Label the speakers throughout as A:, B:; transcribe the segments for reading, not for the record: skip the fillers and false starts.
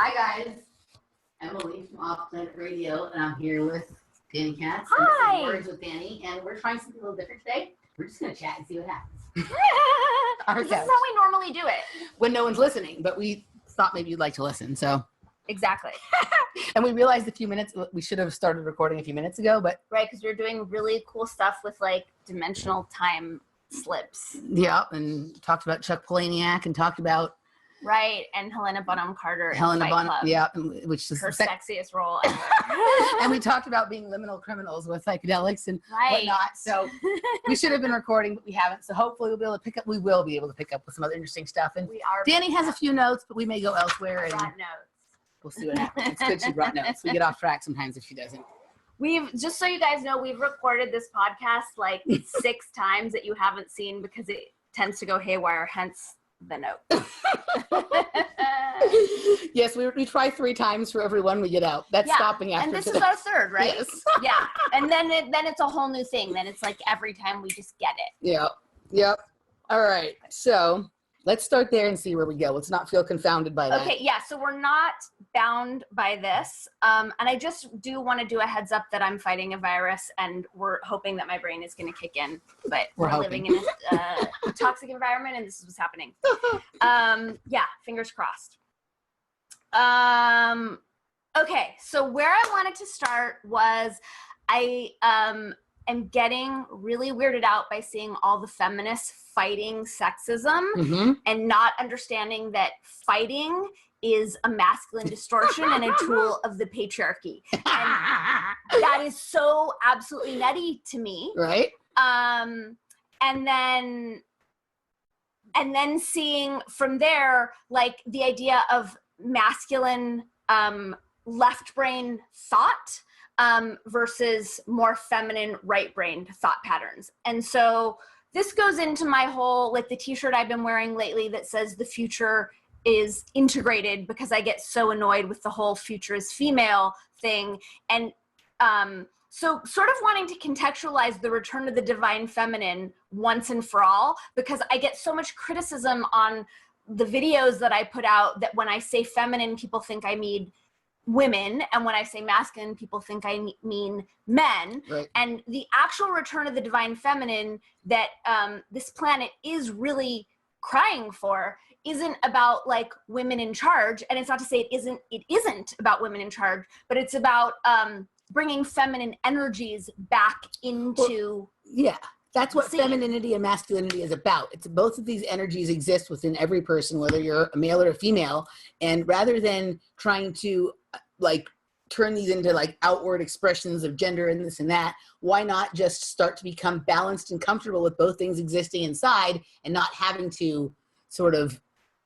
A: Hi guys, Emily from OffPlanet Radio, and I'm here with Dani Katz.
B: Hi.
A: And Words with Dani, and we're trying something a little different today. We're just gonna chat and see what happens.
B: This is how we normally do it.
A: When no one's listening, but we thought maybe you'd like to listen, so.
B: Exactly.
A: And we realized we should have started recording a few minutes ago, but.
B: Right, because we were doing really cool stuff with like dimensional time slips.
A: Yeah, and talked about Chuck Palahniuk and talked about.
B: Right, and Helena Bonham Carter.
A: Helena Bonham,
B: Club,
A: yeah, which is
B: her sexiest role ever.
A: And we talked about being liminal criminals with psychedelics and
B: right.
A: whatnot. So we should have been recording, but we haven't. So hopefully we'll be able to pick up. We will be able to pick up with some other interesting stuff. And
B: we are.
A: Dani has a few notes, but we may go elsewhere. And
B: brought notes.
A: We'll see what happens. It's good she brought notes. We get off track sometimes if she doesn't.
B: We've, just so you guys know, we've recorded this podcast like 6 times that you haven't seen because it tends to go haywire. Hence the note.
A: Yes, we try 3 times for every one we get out. That's stopping after
B: and this
A: today.
B: is our 3rd, right?
A: Yes.
B: Yeah, and then it's a whole new thing. Then it's like every time we just get it.
A: Yeah. Yep. All right. So let's start there and see where we go. Let's not feel confounded by that.
B: Okay. Yeah. So we're not bound by this, and I just do want to do a heads up that I'm fighting a virus, and we're hoping that my brain is going to kick in. But we're living in a toxic environment, and this is what's happening. Yeah. Fingers crossed. Okay, so where I wanted to start was I am getting really weirded out by seeing all the feminists fighting sexism and not understanding that fighting is a masculine distortion and a tool of the patriarchy. And that is so absolutely nutty to me.
A: Right.
B: And then seeing from there, like the idea of masculine left brain thought versus more feminine right brain thought patterns. And so this goes into my whole, like the t-shirt I've been wearing lately that says the future is integrated, because I get so annoyed with the whole future is female thing. And so sort of wanting to contextualize the return of the divine feminine once and for all, because I get so much criticism on the videos that I put out that when I say feminine, people think I mean women, and when I say masculine, people think I mean men.
A: Right.
B: And the actual return of the divine feminine that this planet is really crying for isn't about like women in charge. And it's not to say it isn't about women in charge, but it's about bringing feminine energies back into
A: That's what femininity and masculinity is about. It's both of these energies exist within every person, whether you're a male or a female. And rather than trying to like turn these into like outward expressions of gender and this and that, why not just start to become balanced and comfortable with both things existing inside and not having to sort of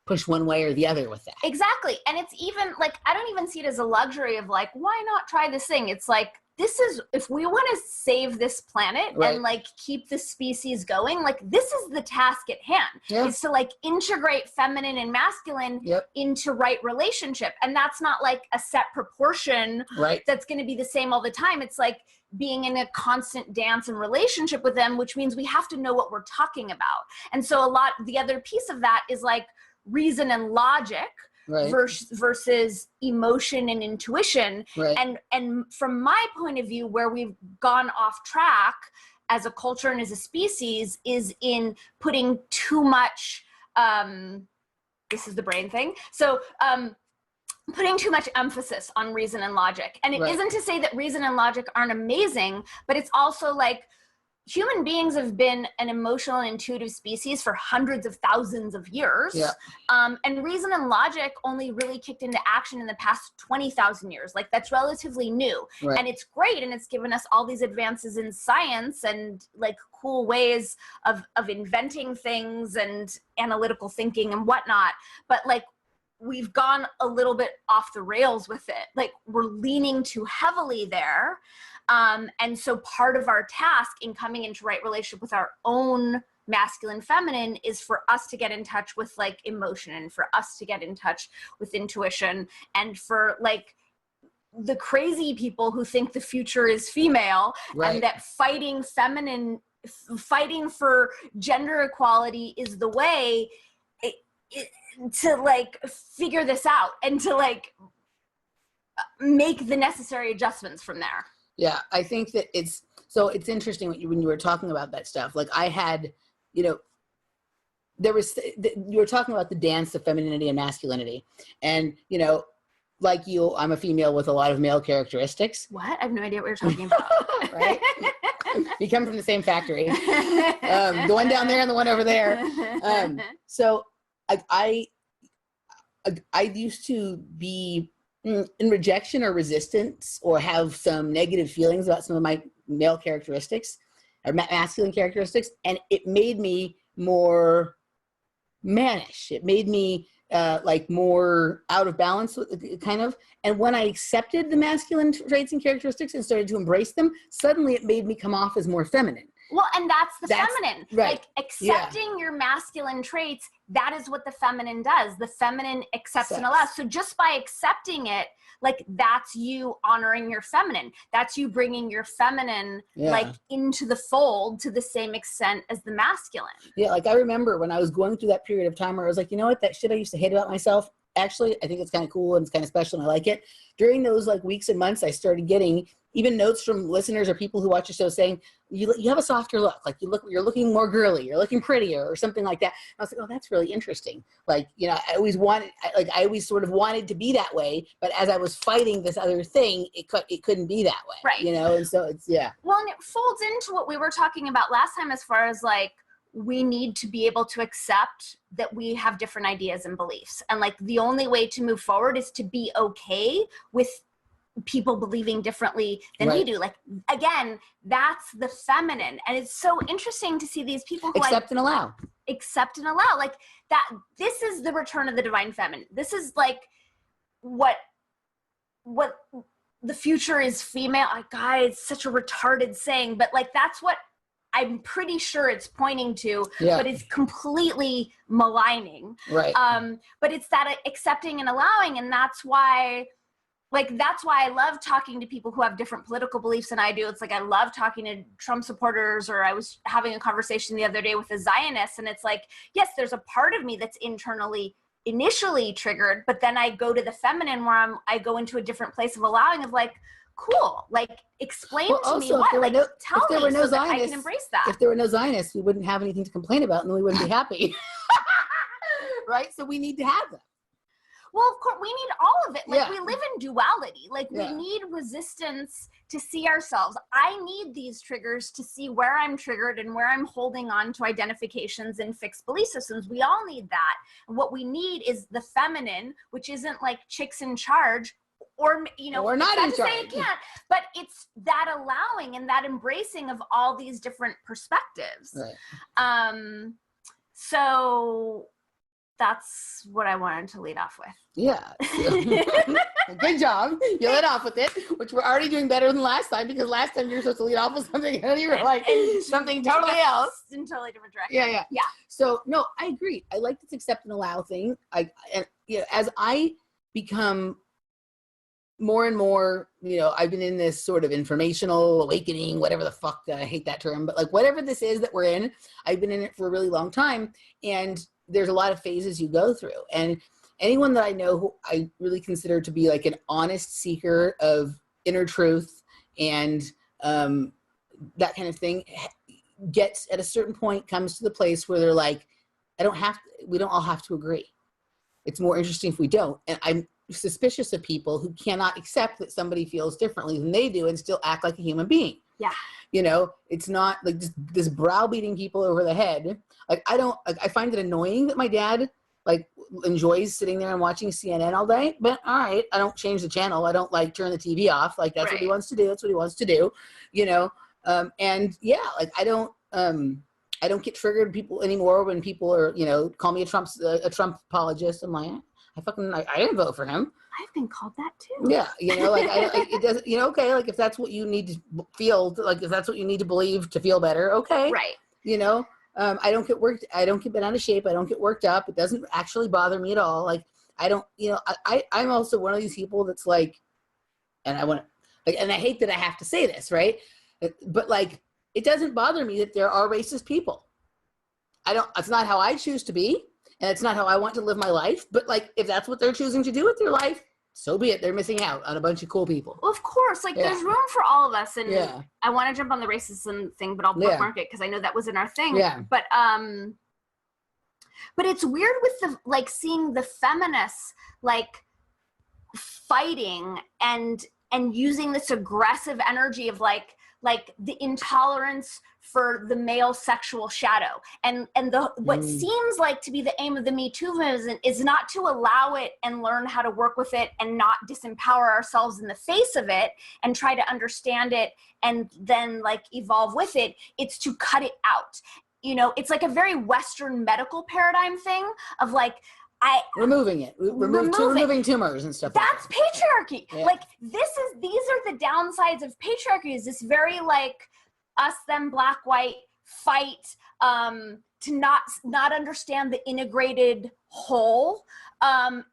A: push one way or the other with that.
B: Exactly. And it's even like, I don't even see it as a luxury of like, why not try this thing? It's like, this is, if we want to save this planet and like keep the species going, like this is the task at hand, is to like integrate feminine and masculine into right relationship. And that's not like a set proportion that's going to be the same all the time. It's like being in a constant dance and relationship with them, which means we have to know what we're talking about. And so the other piece of that is like reason and logic, versus emotion and intuition. And from my point of view, where we've gone off track as a culture and as a species is in putting too much, this is the brain thing. So putting too much emphasis on reason and logic. And it isn't to say that reason and logic aren't amazing, but it's also like human beings have been an emotional and intuitive species for hundreds of thousands of years. And reason and logic only really kicked into action in the past 20,000 years. Like that's relatively new. And it's great. And it's given us all these advances in science and like cool ways of inventing things and analytical thinking and whatnot. But like, we've gone a little bit off the rails with it. Like we're leaning too heavily there. And so part of our task in coming into right relationship with our own masculine feminine is for us to get in touch with like emotion and for us to get in touch with intuition and for like the crazy people who think the future is female and that fighting for gender equality is the way. to like figure this out and to like make the necessary adjustments from there.
A: Yeah, I think that it's interesting when you were talking about that stuff. Like I had, you were talking about the dance of femininity and masculinity, and like you, I'm a female with a lot of male characteristics.
B: What? I have no idea what you're talking about.
A: Right? We come from the same factory. The one down there and the one over there. So I used to be in rejection or resistance or have some negative feelings about some of my male characteristics or masculine characteristics. And it made me more mannish. It made me like more out of balance, kind of. And when I accepted the masculine traits and characteristics and started to embrace them, suddenly it made me come off as more feminine.
B: Well, and that's feminine.
A: Right.
B: Like accepting your masculine traits, that is what the feminine does. The feminine accepts and allows. So just by accepting it, like that's you honoring your feminine. That's you bringing your feminine like into the fold to the same extent as the masculine. Yeah, like I remember when I was going through that period of time where I was like, you know what, that shit I used to hate about myself, actually, I think it's kind of cool and it's kind of special and I like it. During those like weeks and months, I started getting even notes from listeners or people who watch the show saying, you have a softer look, like you're looking more girly, you're looking prettier or something like that. And I was like, oh, that's really interesting. Like, I always sort of wanted to be that way, but as I was fighting this other thing, it couldn't be that way. Right. And so it's, Well, and it folds into what we were talking about last time as far as like, we need to be able to accept that we have different ideas and beliefs. And like the only way to move forward is to be okay with people believing differently than we do. Like, again, that's the feminine. And it's so interesting to see these people who accept and allow. Like that, this is the return of the divine feminine. This is like what the future is female. God, it's such a retarded saying, but like, that's what I'm pretty sure it's pointing to, but it's completely maligning. Right. But it's that accepting and allowing. And that's why I love talking to people who have different political beliefs than I do. It's like, I love talking to Trump supporters, or I was having a conversation the other day with a Zionist, and it's like, yes, there's a part of me that's initially triggered, but then I go to the feminine where I go into a different place of allowing, of like, cool, like explain to me what, like tell me so that I can embrace that. If there were no Zionists, we wouldn't have anything to complain about and we wouldn't be happy. Right? So we need to have them. Well, of course, we need all of it. Like we live in duality. Like we need resistance to see ourselves. I need these triggers to see where I'm triggered and where I'm holding on to identifications and fixed belief systems. We all need that. And what we need is the feminine, which isn't like chicks in charge, or or not in charge. Say it can't, but it's that allowing and that embracing of all these different perspectives. Right. So that's what I wanted to lead off with. Yeah. Good job. You led off with it, which we're already doing better than last time, because last time you were supposed to lead off with something and you were like something totally else. In totally different direction. Yeah. So no, I agree. I like this accept and allow thing. As I become more and more, I've been in this sort of informational awakening, whatever the fuck, I hate that term, but like whatever this is that we're in, I've been in it for a really long time. And there's a lot of phases you go through. And anyone that I know who I really consider to be like an honest seeker of inner truth and that kind of thing gets at a certain point, comes to the place where they're like, we don't all have to agree. It's more interesting if we don't. And I'm suspicious of people who cannot accept that somebody feels differently than they do and still act like a human being. Yeah. It's not like this browbeating people over the head. Like I find it annoying that my dad like enjoys sitting there and watching CNN all day, but all right, I don't change the channel. I don't like turn the TV off. Like that's what he wants to do. That's what he wants to do, and yeah, like I don't get triggered people anymore when people are, call me a Trump apologist. I'm like, I didn't vote for him. I've been called that too. Yeah, it doesn't. Okay, like if that's what you need to feel, like if that's what you need to believe to feel better, okay. Right. I don't get worked. I don't get bent out of shape. I don't get worked up. It doesn't actually bother me at all. Like I don't. I'm also one of these people that's like, and I want to, and I hate that I have to say this, right? But like, it doesn't bother me that there are racist people. It's not how I choose to be.
A: and it's not how I want to live my life. But like, if that's what they're choosing to do with their life, so be it. They're missing out on a bunch of cool people.
B: Well, of course, like there's room for all of us, and I want to jump on the racism thing, but I'll bookmark it because I know that wasn't our thing.
A: Yeah.
B: But it's weird with the like seeing the feminists like fighting and using this aggressive energy of like the intolerance for the male sexual shadow, and what seems like to be the aim of the Me Too movement is not to allow it and learn how to work with it and not disempower ourselves in the face of it and try to understand it and then like evolve with it. It's to cut it out. You know, it's like a very Western medical paradigm thing of like,
A: removing tumors and stuff.
B: That's
A: like that.
B: Patriarchy. Yeah. Like these are the downsides of patriarchy, is this very like us, them, black, white fight to not understand the integrated whole.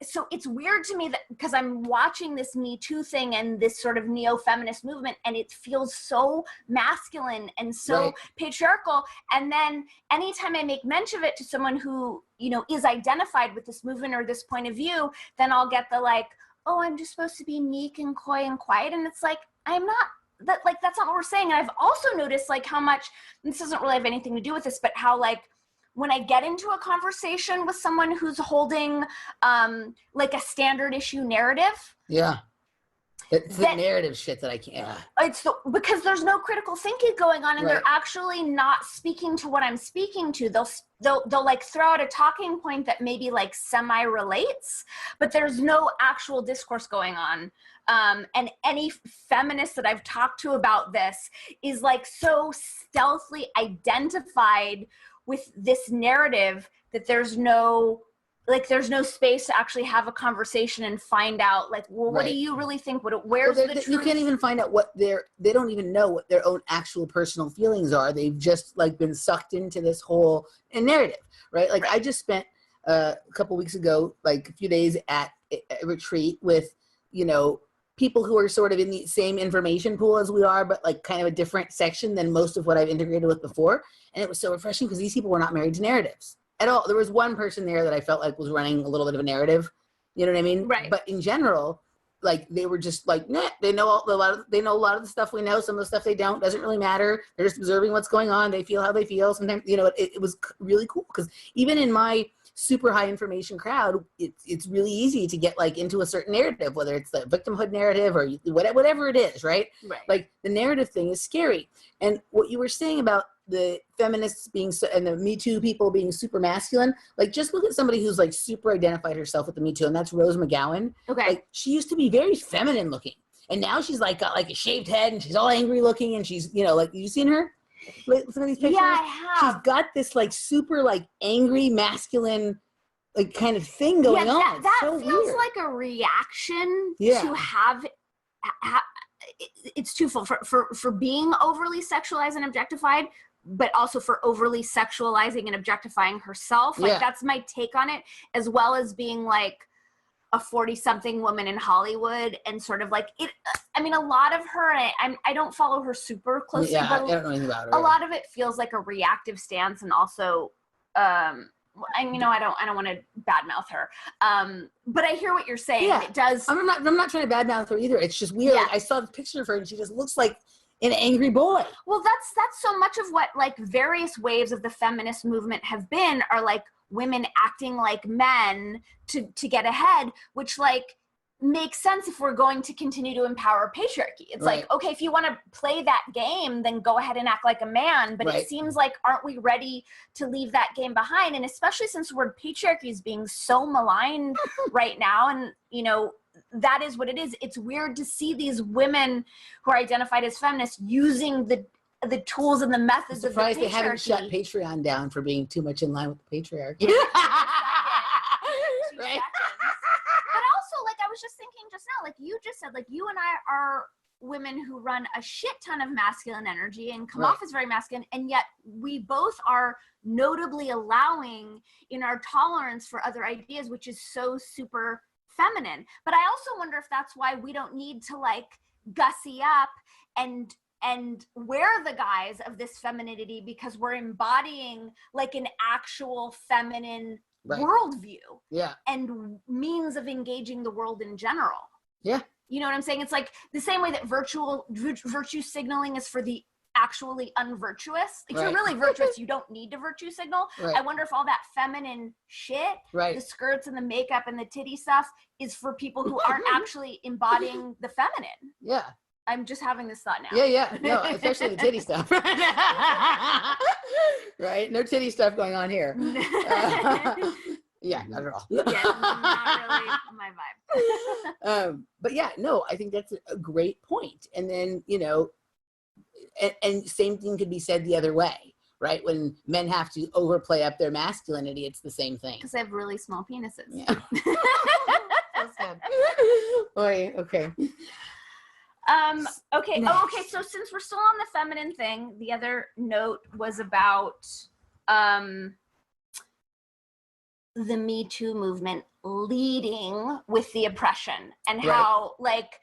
B: So it's weird to me that because I'm watching this Me Too thing and this sort of neo-feminist movement, and it feels so masculine and so patriarchal. And then anytime I make mention of it to someone who, you know, is identified with this movement or this point of view, then I'll get the like, oh, I'm just supposed to be meek and coy and quiet. And it's like, I'm not. That's not what we're saying. And I've also noticed like how much, this doesn't really have anything to do with this, but how like when I get into a conversation with someone who's holding like a standard issue narrative.
A: Yeah. It's the narrative shit that I can't.
B: Because there's no critical thinking going on, and they're actually not speaking to what I'm speaking to. They'll like throw out a talking point that maybe like semi relates, but there's no actual discourse going on. And any feminist that I've talked to about this is like so stealthily identified with this narrative that there's no space to actually have a conversation and find out like, well, what do you really think? Where's the truth?
A: You can't even find out they don't even know what their own actual personal feelings are. They've just like been sucked into this whole narrative, right? Like I just spent a couple weeks ago, like a few days at a retreat with, you know, people who are sort of in the same information pool as we are, but like kind of a different section than most of what I've integrated with before. And it was so refreshing because these people were not married to narratives at all. There was one person there that I felt like was running a little bit of a narrative, you know what I mean?
B: Right.
A: But in general, like they were just like, nah, they know a lot of the stuff we know. Some of the stuff they don't, doesn't really matter. They're just observing what's going on. They feel how they feel. Sometimes, you know, it was really cool because even in my super high information crowd, it's really easy to get like into a certain narrative, whether it's the victimhood narrative or whatever it is, right? Like the narrative thing is scary. And what you were saying about the feminists being and the Me Too people being super masculine, like just look at somebody who's like super identified herself with the Me Too, and that's Rose McGowan.
B: Okay.
A: Like she used to be very feminine looking, and now she's like got like a shaved head and she's all angry looking, and she's, you know, like, you seen her? Some of these pictures?
B: Yeah, I have.
A: She's got this like super like angry masculine like kind of thing going on.
B: That
A: so
B: feels
A: weird.
B: like a reaction to have it's twofold for being overly sexualized and objectified, but also for overly sexualizing and objectifying herself. Like that's my take on it, as well as being like a 40-something woman in Hollywood and sort of like it. I mean, a lot of her, I don't follow her super closely.
A: Yeah,
B: but
A: I don't know anything about her.
B: A lot of it feels like a reactive stance, and also, and you know, I don't want to badmouth her. But I hear what you're saying.
A: Yeah.
B: It does.
A: I'm not trying to badmouth her either. It's just weird.
B: Yeah.
A: Like, I saw the picture of her and she just looks like an angry boy.
B: Well, that's so much of what like various waves of the feminist movement have been, are like women acting like men to get ahead, which like makes sense if we're going to continue to empower patriarchy. It's like, okay, if you want to play that game, then go ahead and act like a man. But it seems like, aren't we ready to leave that game behind? And especially since the word patriarchy is being so maligned right now, and you know, that is what it is. It's weird to see these women who are identified as feminists using the tools and the methods of the patriarchy.
A: They haven't shut Patreon down for being too much in line with the patriarchy.
B: Yeah. Right. But also, like, I was just thinking just now, like you just said, like you and I are women who run a shit ton of masculine energy and come off as very masculine, and yet we both are notably allowing in our tolerance for other ideas, which is so super feminine. But I also wonder if that's why we don't need to like gussy up and wear the guise of this femininity, because we're embodying like an actual feminine worldview
A: Yeah.
B: and means of engaging the world in general.
A: Yeah.
B: You know what I'm saying? It's like the same way that virtue signaling is for the actually unvirtuous. If you're really virtuous, you don't need to virtue signal. I wonder if all that feminine shit, the skirts and the makeup and the titty stuff, is for people who aren't actually embodying the feminine.
A: Yeah.
B: I'm just having this thought now.
A: Yeah. No, especially the titty stuff. Right? No titty stuff going on here. Yeah, not at all.
B: Yeah, not really my vibe.
A: But yeah, no, I think that's a great point. And then, you know, and same thing could be said the other way, right? When men have to overplay up their masculinity, it's the same thing.
B: Because they have really small penises.
A: Yeah. That's sad. Oy, okay.
B: Okay.
A: Next.
B: Oh, okay. So since we're still on the feminine thing, the other note was about the Me Too movement leading with the oppression and how like,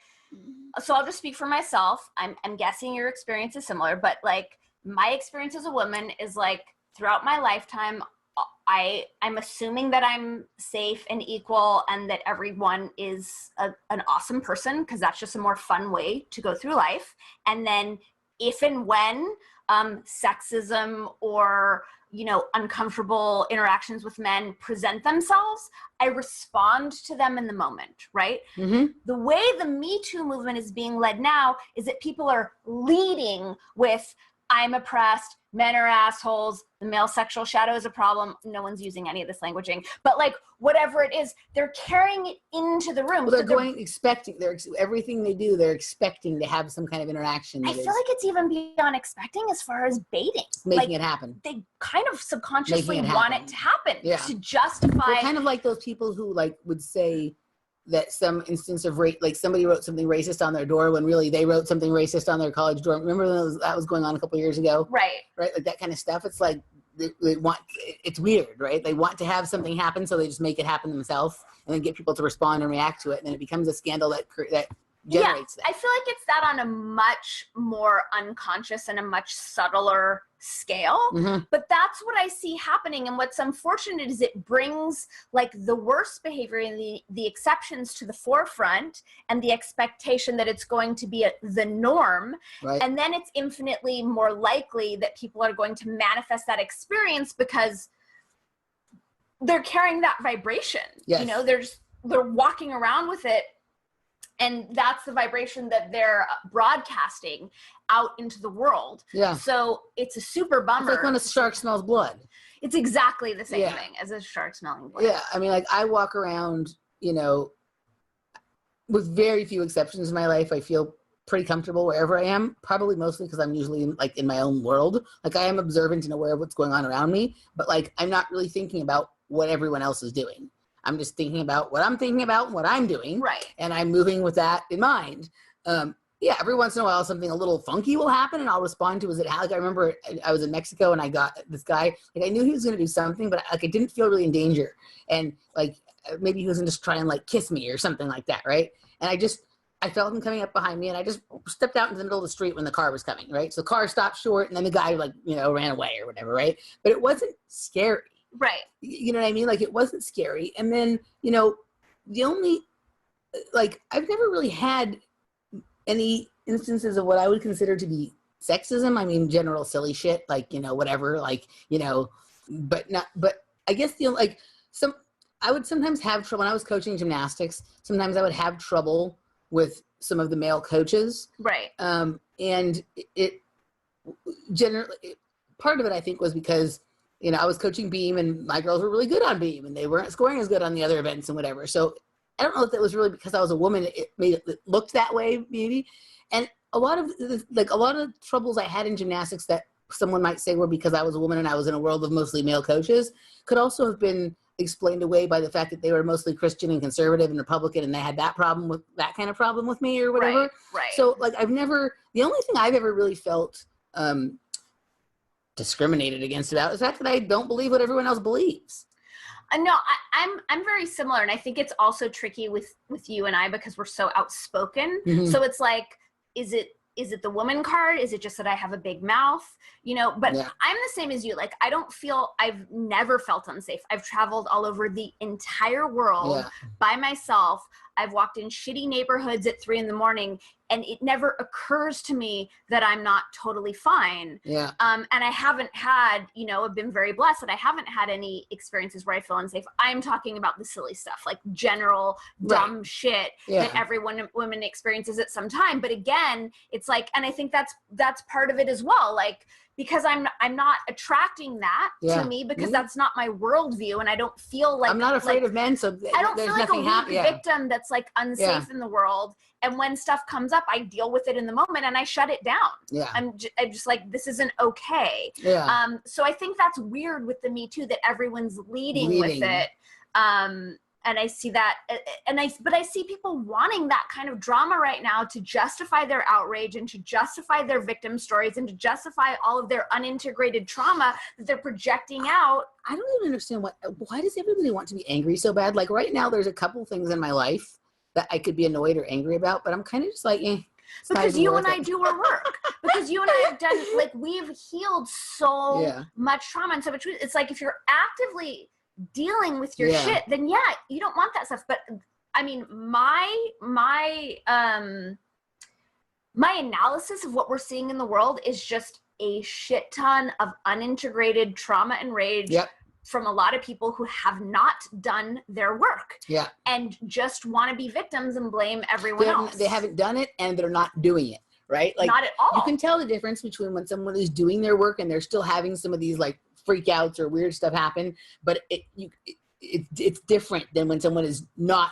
B: so I'll just speak for myself. I'm guessing your experience is similar, but like my experience as a woman is like throughout my lifetime, I'm assuming that I'm safe and equal and that everyone is an awesome person, because that's just a more fun way to go through life. And then if and when sexism or, you know, uncomfortable interactions with men present themselves, I respond to them in the moment, right?
A: Mm-hmm.
B: The way the Me Too movement is being led now is that people are leading with, I'm oppressed, men are assholes, the male sexual shadow is a problem. No one's using any of this languaging, but like whatever it is, they're carrying it into the room.
A: Well, they're everything they do, they're expecting to have some kind of interaction.
B: I feel like it's even beyond expecting as far as baiting.
A: Making it happen.
B: They kind of subconsciously want it to happen to justify.
A: They're kind of like those people who like would say that some instance of rape, like somebody wrote something racist on their door when really they wrote something racist on their college dorm. Remember when that was going on a couple of years ago?
B: Right.
A: Like that kind of stuff. It's like they want, it's weird, right? They want to have something happen, so they just make it happen themselves and then get people to respond and react to it. And then it becomes a scandal that generates that.
B: I feel like it's that on a much more unconscious and a much subtler scale, but that's what I see happening. And what's unfortunate is it brings like the worst behavior and the exceptions to the forefront and the expectation that it's going to be the norm.
A: Right.
B: And then it's infinitely more likely that people are going to manifest that experience because they're carrying that vibration.
A: Yes.
B: You know, they're walking around with it. And that's the vibration that they're broadcasting out into the world.
A: Yeah.
B: So it's a super bummer.
A: It's like when a shark smells blood.
B: It's exactly the same thing as a shark smelling blood.
A: Yeah. I mean, like I walk around, you know, with very few exceptions in my life, I feel pretty comfortable wherever I am, probably mostly because I'm usually in my own world. Like I am observant and aware of what's going on around me, but like I'm not really thinking about what everyone else is doing. I'm just thinking about what I'm thinking about and what I'm doing.
B: Right.
A: And I'm moving with that in mind. Yeah, every once in a while, something a little funky will happen and I'll respond to, like I remember I was in Mexico and I got this guy, like I knew he was going to do something, but like I didn't feel really in danger. And like, maybe he was going to just try and like kiss me or something like that. Right. And I felt him coming up behind me and I just stepped out into the middle of the street when the car was coming. Right. So the car stopped short and then the guy like, you know, ran away or whatever. Right. But it wasn't scary.
B: Right.
A: You know what I mean? Like it wasn't scary. And then, you know, the only, like, I've never really had any instances of what I would consider to be sexism. I mean, general silly shit, like, you know, whatever, like, you know, but I guess I would sometimes have trouble when I was coaching gymnastics. Sometimes I would have trouble with some of the male coaches.
B: Right.
A: And it generally, part of it I think was because, you know, I was coaching beam and my girls were really good on beam and they weren't scoring as good on the other events and whatever. So I don't know if that was really because I was a woman, it made it look that way maybe. And a lot of troubles I had in gymnastics that someone might say were because I was a woman and I was in a world of mostly male coaches could also have been explained away by the fact that they were mostly Christian and conservative and Republican and they had that kind of problem with me or whatever.
B: Right.
A: So like the only thing I've ever really felt, discriminated against about is the fact that I don't believe what everyone else believes.
B: No, I'm very similar, and I think it's also tricky with you and I because we're so outspoken. So it's like, is it is it the woman card? Is it just that I have a big mouth? You know, but
A: Yeah.
B: I'm the same as you. Like, I've never felt unsafe. I've traveled all over the entire world by myself. I've walked in shitty neighborhoods at 3 a.m, and it never occurs to me that I'm not totally fine.
A: Yeah.
B: And I haven't had, you know, I've been very blessed that I haven't had any experiences where I feel unsafe. I'm talking about the silly stuff, like general dumb shit that every woman experiences at some time. But again, it's like, and I think that's part of it as well. Like, because I'm not attracting that to me, because that's not my worldview, and I don't feel like
A: I'm not afraid of men, so
B: I don't feel like a weak victim that's like unsafe in the world. And when stuff comes up, I deal with it in the moment and I shut it down. Yeah, I'm just like, this isn't okay. Yeah. So I think that's weird with the Me Too, that everyone's leading with it. And I see that, but I see people wanting that kind of drama right now to justify their outrage and to justify their victim stories and to justify all of their unintegrated trauma that they're projecting out.
A: I don't even understand why does everybody want to be angry so bad? Like right now, there's a couple things in my life that I could be annoyed or angry about, but I'm kind of just like,
B: because you and I do our work. Because you and I have done, like, we've healed so much trauma and so much. It's like, if you're actively dealing with your shit, then you don't want that stuff. But I mean, my analysis of what we're seeing in the world is just a shit ton of unintegrated trauma and rage from a lot of people who have not done their work and just want to be victims and blame everyone else.
A: They haven't done it and they're not doing it, right? Like,
B: not at all.
A: You can tell the difference between when someone is doing their work and they're still having some of these like freakouts or weird stuff happen, but it's different than when someone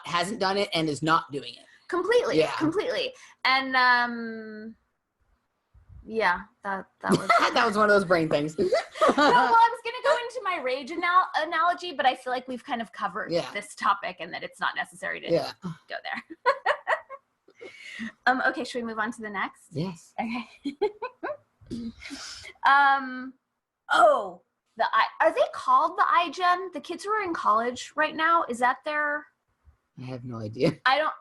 A: hasn't done it and is not doing it.
B: Completely. And that was
A: that was one of those brain things.
B: No, well, I was gonna go into my rage analogy, but I feel like we've kind of covered this topic and that it's not necessary to go there. Okay, should we move on to the next?
A: Yes.
B: Okay. Are they called the iGen? The kids who are in college right now, is that their?
A: I have no idea.
B: I don't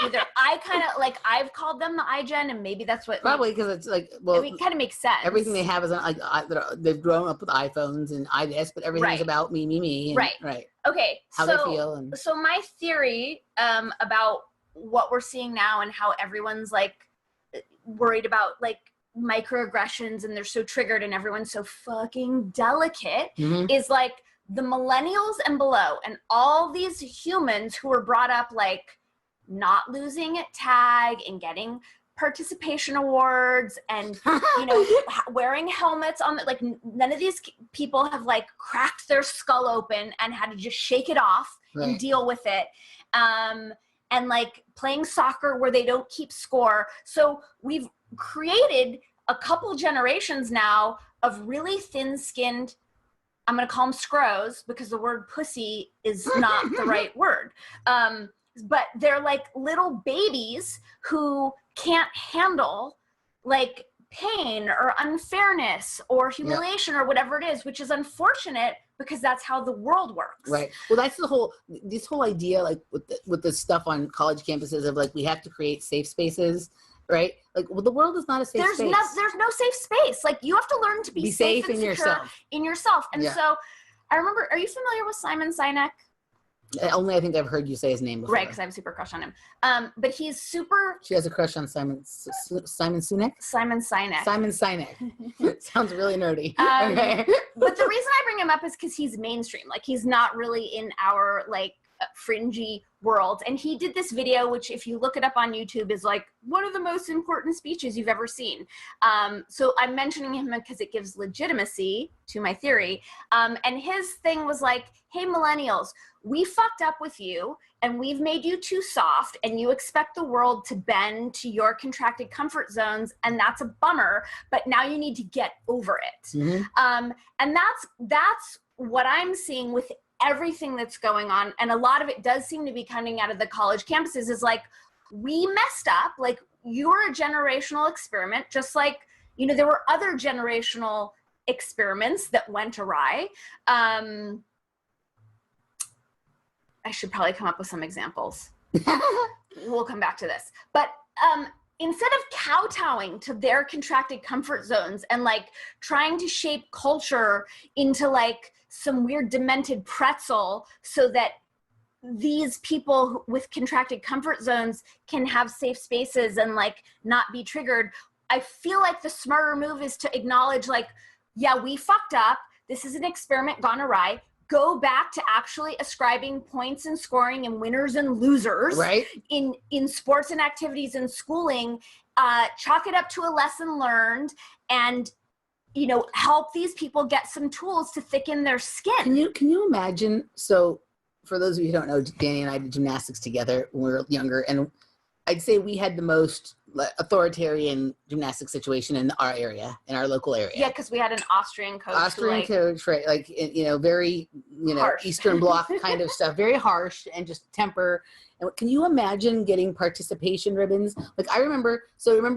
B: either. I kind of like, I've called them the iGen, and maybe that's what.
A: Probably because it's like, well,
B: it kind of makes sense.
A: Everything they have is like they've grown up with iPhones and iOS, but everything is about me, and, right.
B: Okay.
A: How they feel.
B: So my theory about what we're seeing now and how everyone's like worried about like microaggressions and they're so triggered and everyone's so fucking delicate is like the millennials and below and all these humans who were brought up like not losing at tag and getting participation awards and wearing helmets on like none of these people have like cracked their skull open and had to just shake it off and deal with it, and like playing soccer where they don't keep score. So we've created a couple generations now of really thin-skinned, I'm going to call them scros because the word pussy is not the right word. But they're like little babies who can't handle like pain or unfairness or humiliation or whatever it is, which is unfortunate because that's how the world works.
A: Right. Well, that's this whole idea, like with the stuff on college campuses of like, we have to create safe spaces. Right? Like, well, the world is not a safe space.
B: There's no safe space. Like, you have to learn to be safe and
A: in
B: yourself. And so I remember, are you familiar with Simon Sinek?
A: Only I think I've heard you say his name before.
B: Right, because I have a super crush on him. But he's super...
A: She has a crush on Simon Sinek?
B: Simon Sinek.
A: Simon Sinek. Sounds really nerdy.
B: Okay. But the reason I bring him up is because he's mainstream. Like, he's not really in our, like, fringy world. And he did this video, which if you look it up on YouTube is like one of the most important speeches you've ever seen. So I'm mentioning him because it gives legitimacy to my theory. And his thing was like, hey, millennials, we fucked up with you and we've made you too soft and you expect the world to bend to your contracted comfort zones. And that's a bummer, but now you need to get over it. And that's what I'm seeing with everything that's going on. And a lot of it does seem to be coming out of the college campuses is like, we messed up. Like, you're a generational experiment, just like, there were other generational experiments that went awry. I should probably come up with some examples. We'll come back to this. But instead of kowtowing to their contracted comfort zones and like trying to shape culture into like some weird demented pretzel so that these people with contracted comfort zones can have safe spaces and like not be triggered, I feel like the smarter move is to acknowledge like, yeah, we fucked up. This is an experiment gone awry. Go back to actually ascribing points and scoring and winners and losers in sports and activities and schooling. Chalk it up to a lesson learned and, you know, help these people get some tools to thicken their skin.
A: Can you imagine? So for those of you who don't know, Danny and I did gymnastics together when we were younger, and I'd say we had the most authoritarian gymnastics situation in our area, in our local area.
B: Yeah, because we had an Austrian coach.
A: Coach, right? Like, you know, very, you know, harsh. Eastern Bloc kind of stuff, very harsh and just temper. And can you imagine getting participation ribbons? Like, I remember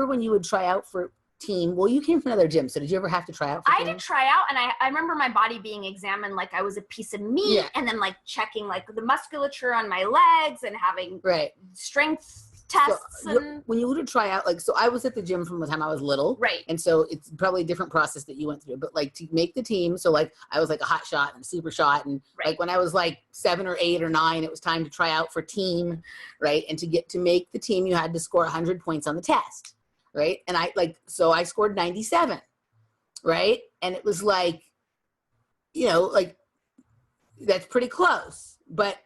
A: when you would try out for team. Well, you came from another gym, so did you ever have to try out for
B: I did try out, and I remember my body being examined like I was a piece of meat, and then like checking like the musculature on my legs and having strength tests.
A: So when you would try out, like, so I was at the gym from the time I was little, and so it's probably a different process that you went through, but like to make the team, so like I was like a hot shot and a super shot, and like when I was like 7 or 8 or 9, it was time to try out for team, right? And to make the team, you had to score 100 points on the test. Right. And so I scored 97. Right. And it was like, you know, like that's pretty close. But,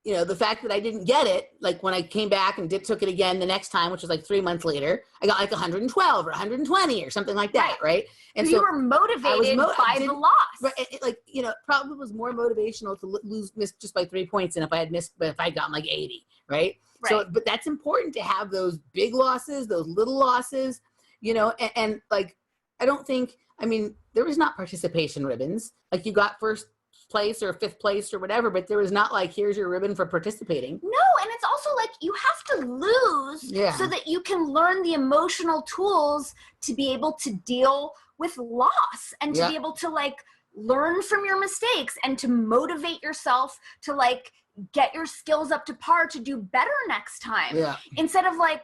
A: you know, the fact that I didn't get it, like when I came back and took it again the next time, which was like 3 months later, I got like 112 or 120 or something like that. Right. And so
B: you were motivated by the loss.
A: Right. Like, you know, probably was more motivational to miss just by 3 points than if I had gotten like 80. Right. So, but that's important to have those big losses, those little losses, you know, and like, I don't think, I mean, there was not participation ribbons. Like you got first place or fifth place or whatever, but there was not like, here's your ribbon for participating.
B: No. And it's also like, you have to lose so that you can learn the emotional tools to be able to deal with loss and to be able to like learn from your mistakes and to motivate yourself to like get your skills up to par to do better next time. Instead of like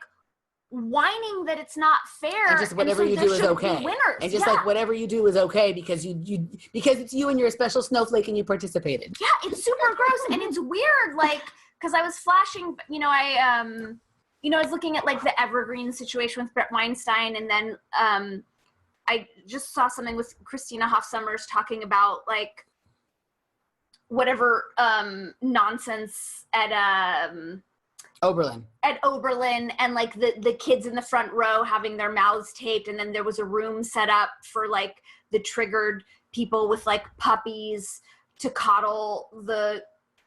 B: whining that it's not fair.
A: And just whatever you do is okay. And just like whatever you do is okay because because it's you and you're a special snowflake and you participated.
B: Yeah, it's super gross and it's weird. Like, because I was flashing, you know, I was looking at like the Evergreen situation with Brett Weinstein, and then I just saw something with Christina Hoff Sommers talking about like whatever nonsense at
A: Oberlin,
B: and like the kids in the front row having their mouths taped, and then there was a room set up for like the triggered people with like puppies to coddle the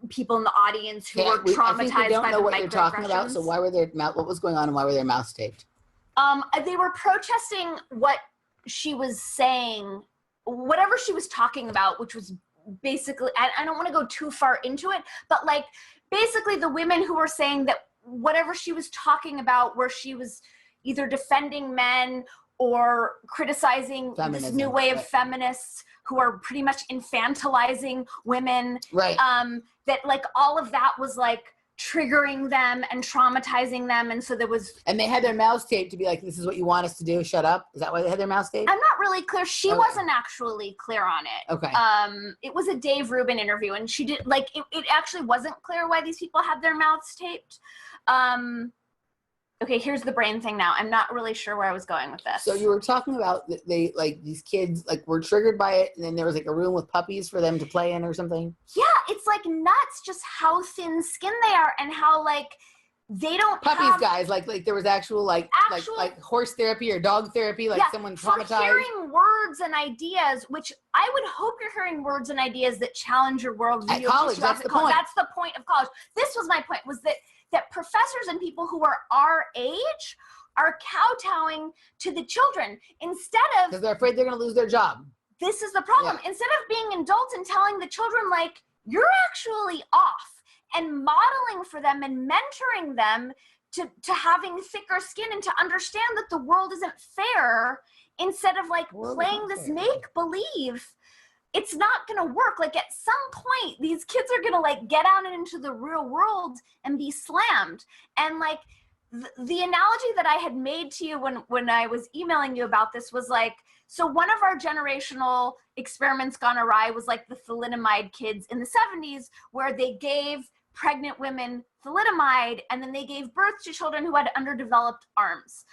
B: people in the audience who were traumatized by the microaggressions. I think we don't know what you're talking about,
A: so what was going on and why were their mouths taped?
B: They were protesting what she was saying, whatever she was talking about, which was basically, I don't want to go too far into it, but like basically the women who were saying that whatever she was talking about, where she was either defending men or criticizing this new way of feminists who are pretty much infantilizing women, that like all of that was like triggering them and traumatizing them, and so there was,
A: and they had their mouths taped to be like, this is what you want us to do, shut up. Is that why they had their mouths taped?
B: I'm not really clear. She wasn't actually clear on it. It was a Dave Rubin interview, and she did like it actually wasn't clear why these people had their mouths taped. Okay, here's the brain thing now. I'm not really sure where I was going with this.
A: So you were talking about that they like these kids like were triggered by it, and then there was like a room with puppies for them to play in or something.
B: Yeah, it's like nuts just how thin skinned they are and how like they don't
A: puppies guys like there was actual like horse therapy or dog therapy, like someone traumatized.
B: For hearing words and ideas, which I would hope you're hearing words and ideas that challenge your worldview.
A: At college, that's the point.
B: That's the point of college. This was my point, was that professors and people who are our age are kowtowing to the children instead of,
A: because they're afraid they're going to lose their job.
B: This is the problem. Instead of being adults and telling the children like, you're actually off, and modeling for them and mentoring them to having thicker skin and to understand that the world isn't fair, instead of like playing this make believe, it's not going to work. Like at some point, these kids are going to like get out into the real world and be slammed. And like the analogy that I had made to you when I was emailing you about this was like, so one of our generational experiments gone awry was like the thalidomide kids in the 70s, where they gave pregnant women thalidomide and then they gave birth to children who had underdeveloped arms.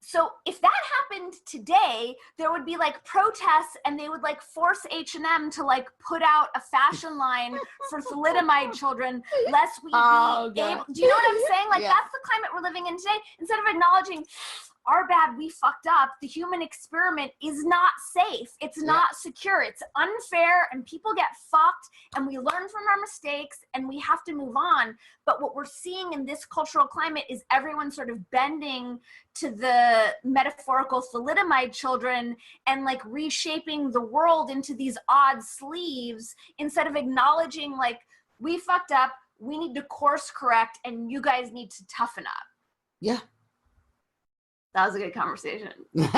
B: So if that happened today, there would be like protests and they would like force H&M to like put out a fashion line for thalidomide children, lest we be able, do you know what I'm saying? Like that's the climate we're living in today. Instead of acknowledging our bad, we fucked up, the human experiment is not safe. It's not secure. It's unfair and people get fucked and we learn from our mistakes and we have to move on. But what we're seeing in this cultural climate is everyone sort of bending to the metaphorical thalidomide children and like reshaping the world into these odd sleeves instead of acknowledging like, we fucked up, we need to course correct and you guys need to toughen up.
A: Yeah.
B: That was a good conversation.
A: Yeah,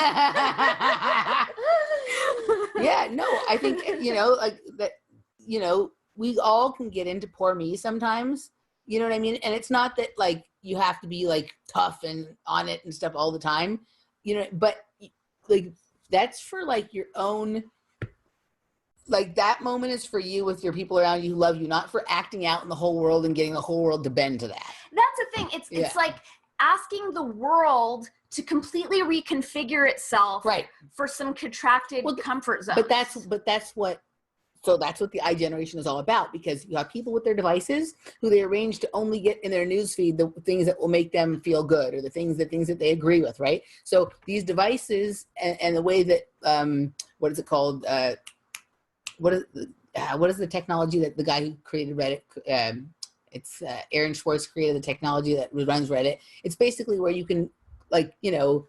A: no, I think, you know, like that, you know, we all can get into poor me sometimes, you know what I mean? And it's not that like you have to be like tough and on it and stuff all the time, you know, but like that's for like your own, like that moment is for you with your people around you who love you, not for acting out in the whole world and getting the whole world to bend to that. That's
B: the thing. It's like asking the world to completely reconfigure itself for some contracted comfort zone.
A: But that's what the I generation is all about, because you have people with their devices who they arrange to only get in their newsfeed the things that will make them feel good, or the things that they agree with, right? So these devices and the way that what is it called? What is the technology that the guy who created Reddit? It's Aaron Schwartz created the technology that runs Reddit. It's basically where you can, like, you know,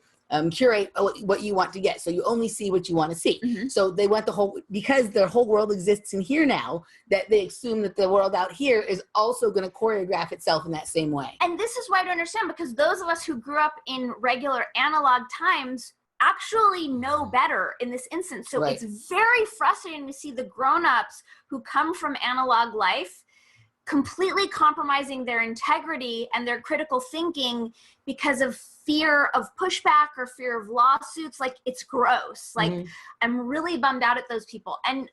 A: curate what you want to get. So you only see what you want to see. Mm-hmm. So they want because their whole world exists in here now, that they assume that the world out here is also going to choreograph itself in that same way.
B: And this is why I don't understand, because those of us who grew up in regular analog times actually know better in this instance. So it's very frustrating to see the grown-ups who come from analog life completely compromising their integrity and their critical thinking because of fear of pushback or fear of lawsuits. Like, it's gross. Like, I'm really bummed out at those people. And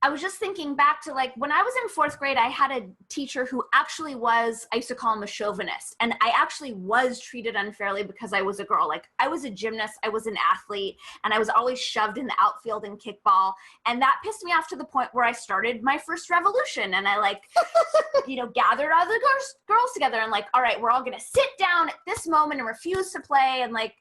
B: I was just thinking back to, like, when I was in 4th grade, I had a teacher who actually was, I used to call him a chauvinist. And I actually was treated unfairly because I was a girl. Like, I was a gymnast, I was an athlete, and I was always shoved in the outfield in kickball. And that pissed me off to the point where I started my first revolution. And I, like, you know, gathered all the girls together and, like, all right, we're all going to sit down at this moment and refuse to play. And, like,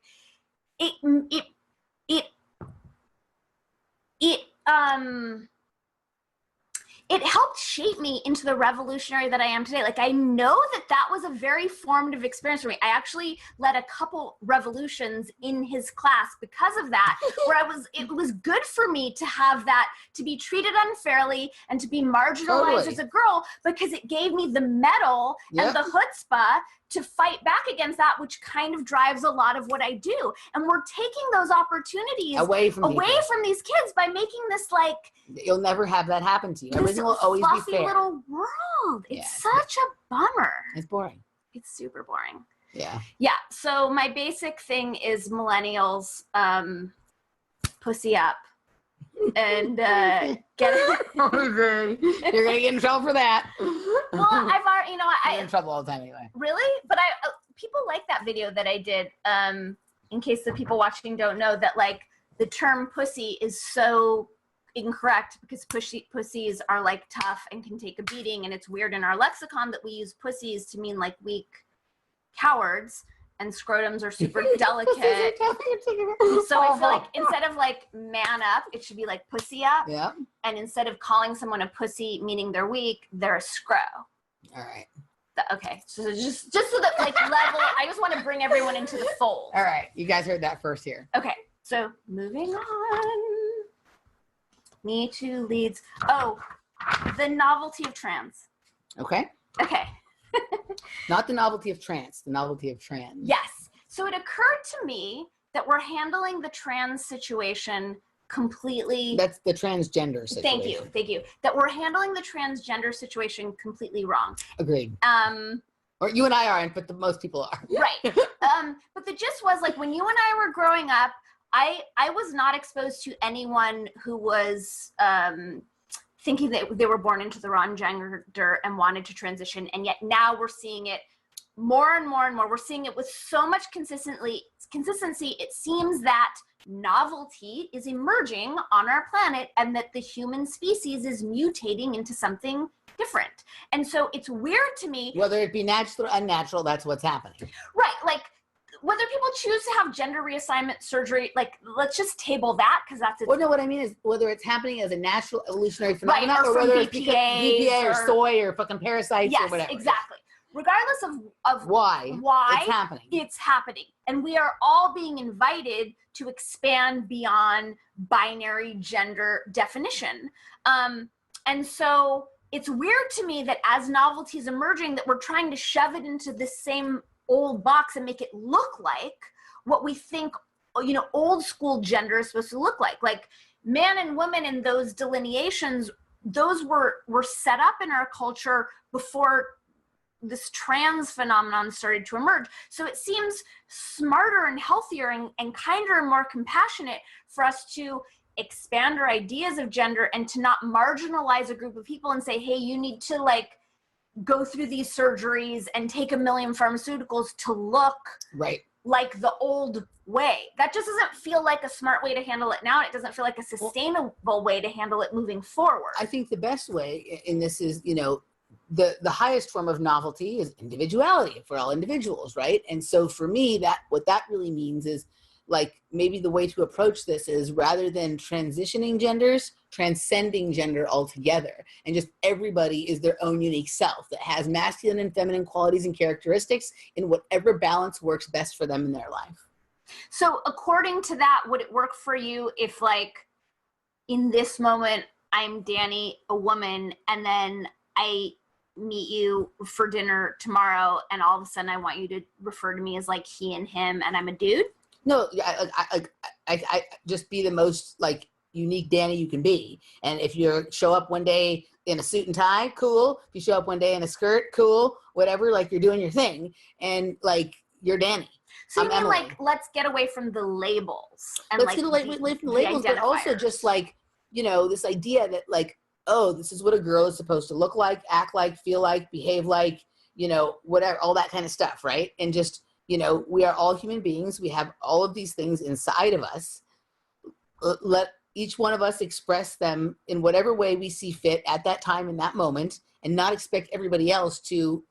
B: it helped shape me into the revolutionary that I am today. Like, I know that was a very formative experience for me. I actually led a couple revolutions in his class because of that, where it was good for me to have that, to be treated unfairly and to be marginalized as a girl, because it gave me the mettle and the chutzpah to fight back against that, which kind of drives a lot of what I do. And we're taking those opportunities away from these kids by making this, like,
A: you'll never have that happen to you. Everything will always be fair.
B: Little world. It's such a bummer.
A: It's boring.
B: It's super boring.
A: Yeah.
B: Yeah. So my basic thing is millennials, pussy up. And get it.
A: You're gonna get in trouble for that.
B: Well, I've already, you know,
A: I'm in trouble all the time anyway.
B: Really? But people like that video that I did. In case the people watching don't know, that, like, the term pussy is so incorrect because pussies are, like, tough and can take a beating, and it's weird in our lexicon that we use pussies to mean, like, weak cowards. And scrotums are super delicate. So I feel like instead of, like, man up, it should be like pussy up.
A: Yeah.
B: And instead of calling someone a pussy, meaning they're weak, they're a scro.
A: All right.
B: Okay. So just so that, like, level, I just want to bring everyone into the fold.
A: All right. You guys heard that first here.
B: Okay. So moving on. Me Too leads. Oh, the novelty of trans.
A: Okay.
B: Okay.
A: Not the novelty of trans, the novelty of trans.
B: Yes. So it occurred to me that we're handling the trans situation completely.
A: That's the transgender situation.
B: Thank you. That we're handling the transgender situation completely wrong.
A: Agreed. Or you and I aren't, but most people are.
B: Right. But the gist was, like, when you and I were growing up, I was not exposed to anyone who was thinking that they were born into the wrong gender and wanted to transition. And yet now we're seeing it more and more and more. We're seeing it with so much consistency. It seems that novelty is emerging on our planet and that the human species is mutating into something different. And so it's weird to me.
A: Whether it be natural or unnatural, that's what's happening.
B: Right. Like, whether people choose to have gender reassignment surgery, like, let's just table that, because that's
A: Well, no, what I mean is whether it's happening as a natural evolutionary phenomenon,
B: right,
A: or whether
B: BPA
A: it's because BPA or soy or fucking parasites or whatever.
B: Yes, exactly. Regardless of
A: why
B: it's happening. And we are all being invited to expand beyond binary gender definition. And so it's weird to me that as novelty is emerging, that we're trying to shove it into this same old box and make it look like what we think, you know, old school gender is supposed to look like. Like, man and woman in those delineations, those were set up in our culture before this trans phenomenon started to emerge. So it seems smarter and healthier and kinder and more compassionate for us to expand our ideas of gender and to not marginalize a group of people and say, hey, you need to, like, go through these surgeries and take 1 million pharmaceuticals to look
A: right
B: like the old way. That just doesn't feel like a smart way to handle it now. It doesn't feel like a sustainable way to handle it moving forward.
A: I think the best way in this is, you know, the highest form of novelty is individuality for all individuals, right? And so for me, that what that really means is, like, maybe the way to approach this is, rather than transitioning genders, transcending gender altogether, and just everybody is their own unique self that has masculine and feminine qualities and characteristics in whatever balance works best for them in their life.
B: So according to that, would it work for you if, like, in this moment, I'm Dani, a woman, and then I meet you for dinner tomorrow, and all of a sudden I want you to refer to me as, like, he and him, and I'm a dude?
A: No, I just be the most, like, unique Dani you can be. And if you show up one day in a suit and tie, cool. If you show up one day in a skirt, cool. Whatever, like, you're doing your thing, and, like, you're Dani.
B: So you mean, like, let's get away from the labels. And
A: let's get away from the labels, but also just, like, you know, this idea that, like, oh, this is what a girl is supposed to look like, act like, feel like, behave like, you know, whatever, all that kind of stuff, right? And just, you know, we are all human beings. We have all of these things inside of us. Let each one of us express them in whatever way we see fit at that time, in that moment, and not expect everybody else to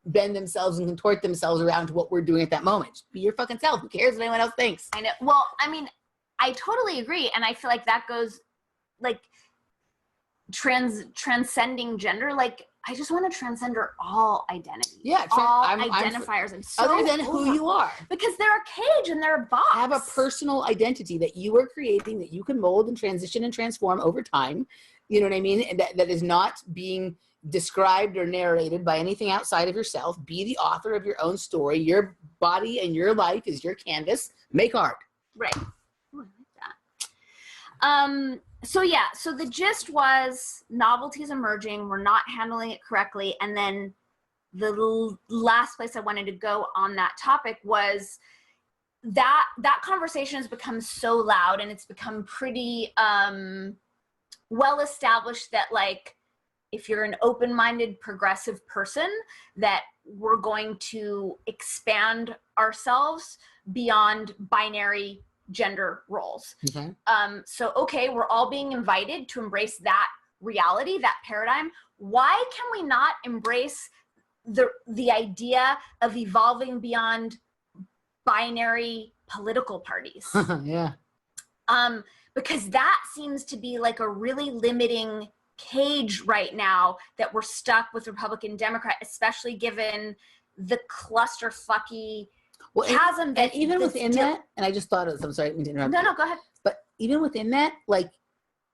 A: bend themselves and contort themselves around to what we're doing at that moment. Just be your fucking self. Who cares what anyone else thinks?
B: I know. Well, I mean, I totally agree. And I feel like that goes, like, transcending gender. Like, I just want to transcend all identities.
A: Yeah,
B: all identifiers. I'm so
A: other than who you are,
B: because they're a cage and they're a box.
A: Have a personal identity that you are creating, that you can mold and transition and transform over time. You know what I mean? And that is not being described or narrated by anything outside of yourself. Be the author of your own story. Your body and your life is your canvas. Make art.
B: Right. Ooh, I like that. So yeah, so the gist was novelty is emerging. We're not handling it correctly. And then the last place I wanted to go on that topic was that conversation has become so loud, and it's become pretty well established that, like, if you're an open-minded progressive person, that we're going to expand ourselves beyond binary gender roles.
A: Okay.
B: So, okay, we're all being invited to embrace that reality, that paradigm. Why can we not embrace the idea of evolving beyond binary political parties?
A: Yeah.
B: Because that seems to be, like, a really limiting cage right now, that we're stuck with Republican, Democrat, especially given the clusterfucky chasm
A: and even within that, and I just thought of this, I'm sorry, I didn't mean to interrupt.
B: No, go ahead.
A: But even within that, like,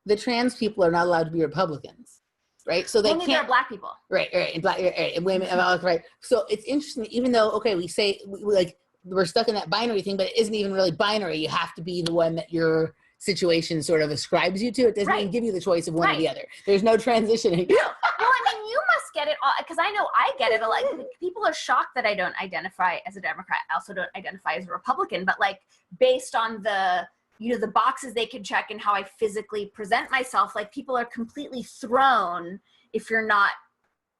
A: the trans people are not allowed to be Republicans, right? So they
B: can't. Black people,
A: right, and black, right, and women, right. So it's interesting, even though, okay, we say like we're stuck in that binary thing, but it isn't even really binary. You have to be the one that your situation sort of ascribes you to. It doesn't even give you the choice of one or the other. There's no transitioning.
B: Well, I mean, you must get it it all, because I know I get it a lot. People are shocked that I don't identify as a Democrat. I also don't identify as a Republican, but like based on the, you know, the boxes they can check and how I physically present myself, like people are completely thrown if you're not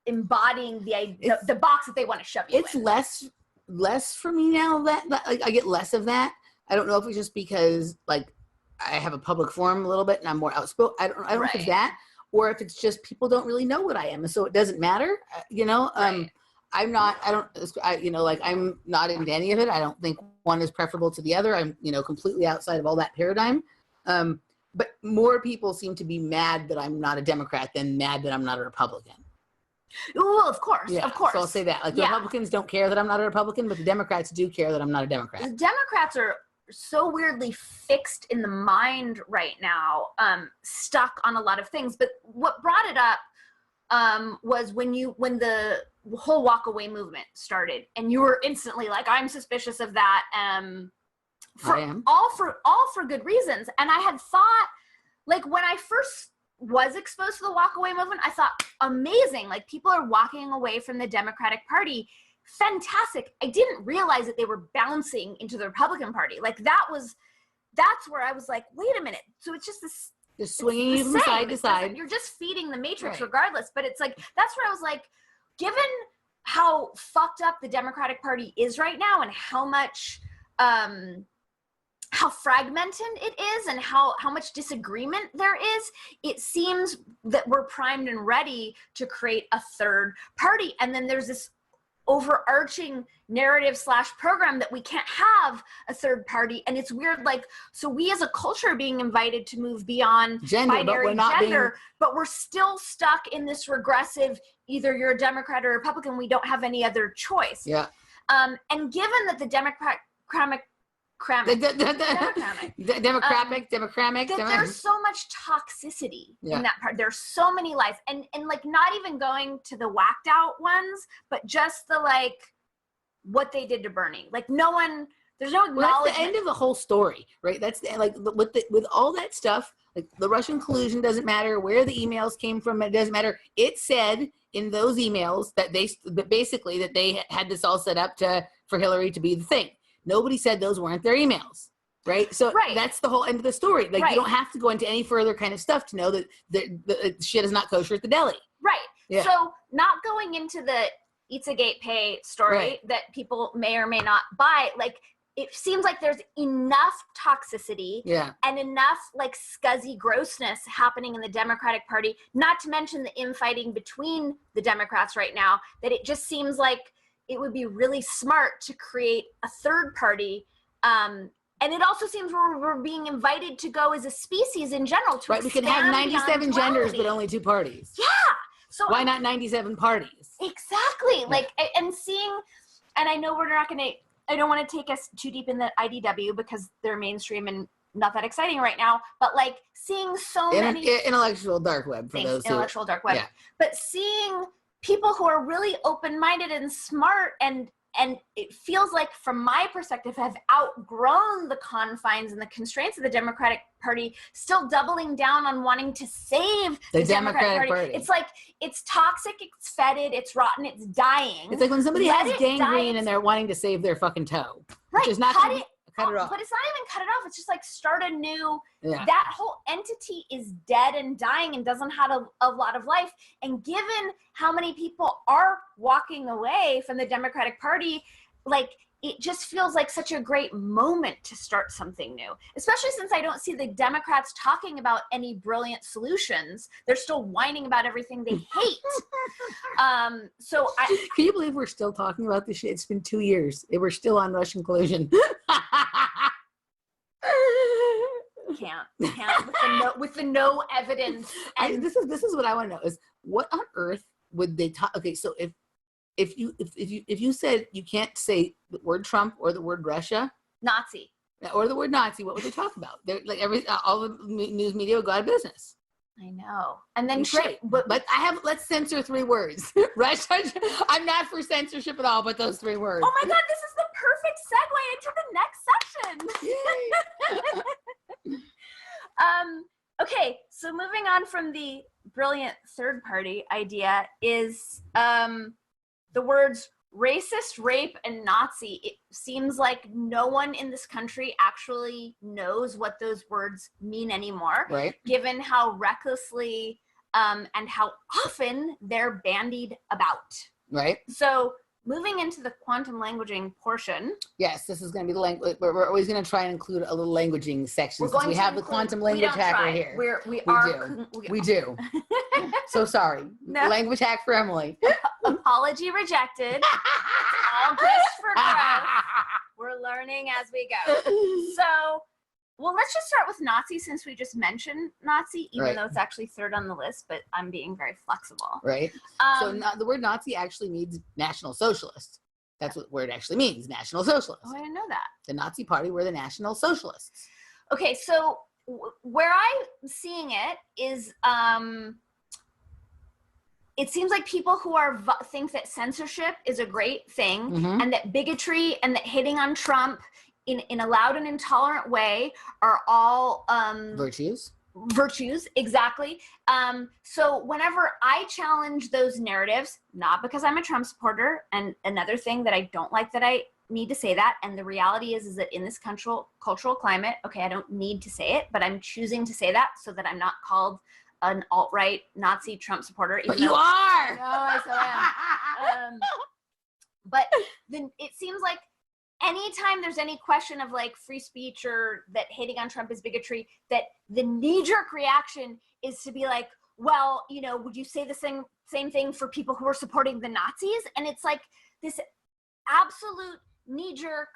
B: embodying the box that they want to shove you
A: it's
B: in.
A: less for me now that like I get less of that. I don't know if it's just because like I have a public forum a little bit and I'm more outspoken. I don't know if it's that, or if it's just people don't really know what I am, and so it doesn't matter. You know, I'm not into any of it. I don't think one is preferable to the other. I'm, you know, completely outside of all that paradigm. But more people seem to be mad that I'm not a Democrat than mad that I'm not a Republican.
B: Well, of course,
A: yeah,
B: of course.
A: So I'll say that. Like the Republicans don't care that I'm not a Republican, but the Democrats do care that I'm not a Democrat.
B: The Democrats are so weirdly fixed in the mind right now, stuck on a lot of things. But what brought it up was when the whole walk away movement started, and you were instantly like, I'm suspicious of that. All for good reasons. And I had thought, like, when I first was exposed to the walk away movement, I thought, amazing, like people are walking away from the Democratic Party. Fantastic. I didn't realize that they were bouncing into the Republican Party. Like that's where I was like, wait a minute. So it's just this,
A: just swinging you from side to side.
B: You're just feeding the matrix regardless. But it's like, that's where I was like, given how fucked up the Democratic Party is right now and how much, how fragmented it is and how much disagreement there is, it seems that we're primed and ready to create a third party. And then there's this overarching narrative / program that we can't have a third party. And it's weird, like, so we as a culture are being invited to move beyond binary gender, but we're still stuck in this regressive, either you're a Democrat or a Republican, we don't have any other choice.
A: Yeah.
B: And given that the Democratic there's so much toxicity in that part. There's so many lies, and like not even going to the whacked out ones, but just the like what they did to Bernie. Like no one, there's no acknowledgement.
A: Well, that's the end of the whole story, right? That's like with all that stuff. Like the Russian collusion doesn't matter, where the emails came from, it doesn't matter. It said in those emails that basically they had this all set up for Hillary to be the thing. Nobody said those weren't their emails, right? So that's the whole end of the story. Like you don't have to go into any further kind of stuff to know that the shit is not kosher at the deli.
B: Right.
A: Yeah.
B: So not going into the Pizzagate pay story that people may or may not buy, like it seems like there's enough toxicity and enough like scuzzy grossness happening in the Democratic Party, not to mention the infighting between the Democrats right now, that it just seems like it would be really smart to create a third party. And it also seems we're being invited to go as a species in general to
A: we can have 97 genders, but only 2 parties.
B: Yeah. So
A: why not 97 parties?
B: Exactly. Yeah. Like, and seeing, and I know we're not going to, I don't want to take us too deep in the IDW because they're mainstream and not that exciting right now, but like seeing so many
A: intellectual dark web for those
B: intellectual dark web, but seeing people who are really open-minded and smart and it feels like from my perspective have outgrown the confines and the constraints of the Democratic Party, still doubling down on wanting to save the Democratic Party. It's like, it's toxic, it's fetid, it's rotten, it's dying.
A: It's like when somebody has gangrene and they're wanting to save their fucking toe.
B: Right,
A: is not cut it off.
B: But it's not even cut it off. It's just like start a new, that whole entity is dead and dying and doesn't have a lot of life. And given how many people are walking away from the Democratic Party, like it just feels like such a great moment to start something new, especially since I don't see the Democrats talking about any brilliant solutions. They're still whining about everything they hate. So
A: can you believe we're still talking about this shit? It's been 2 years. We're still on Russian collusion.
B: Can't with the no evidence. And
A: this is what I want to know is what on earth would they talk? Okay, so if you said you can't say the word Trump or the word Russia,
B: Nazi,
A: or the word Nazi, what would they talk about? They're like all the news media would go out of business.
B: I know. And then
A: great, but let's censor 3 words. Russia. I'm not for censorship at all, but those 3 words.
B: Oh my God, this is the perfect segue into the next section. Okay, so moving on from the brilliant third party idea is the words racist, rape, and Nazi. It seems like no one in this country actually knows what those words mean anymore,
A: right?
B: Given how recklessly and how often they're bandied about.
A: Right.
B: So moving into the quantum languaging portion.
A: Yes, this is going to be the language. We're always going to try and include a little languaging section.
B: We
A: have the quantum language hacker here. We do. So sorry.
B: No.
A: Language hack for Emily.
B: Apology rejected. All just for growth. We're learning as we go. So, well, let's just start with Nazi since we just mentioned Nazi, even though it's actually third on the list, but I'm being very flexible.
A: Right. So the word Nazi actually means National Socialist. That's what the word actually means, National Socialist.
B: Oh, I didn't know that.
A: The Nazi Party were the National Socialists.
B: Okay, so where I'm seeing it is it seems like people who think that censorship is a great thing, and that bigotry and that hitting on Trump in a loud and intolerant way are all virtues, exactly. So whenever I challenge those narratives, not because I'm a Trump supporter, and another thing that I don't like that I need to say that, and the reality is that in this cultural climate, okay, I don't need to say it, but I'm choosing to say that so that I'm not called an alt-right Nazi Trump supporter.
A: But you are!
B: No, I still am. But then it seems like anytime there's any question of like free speech or that hating on Trump is bigotry, that the knee-jerk reaction is to be like, well, you know, would you say the same thing for people who are supporting the Nazis? And it's like this absolute knee-jerk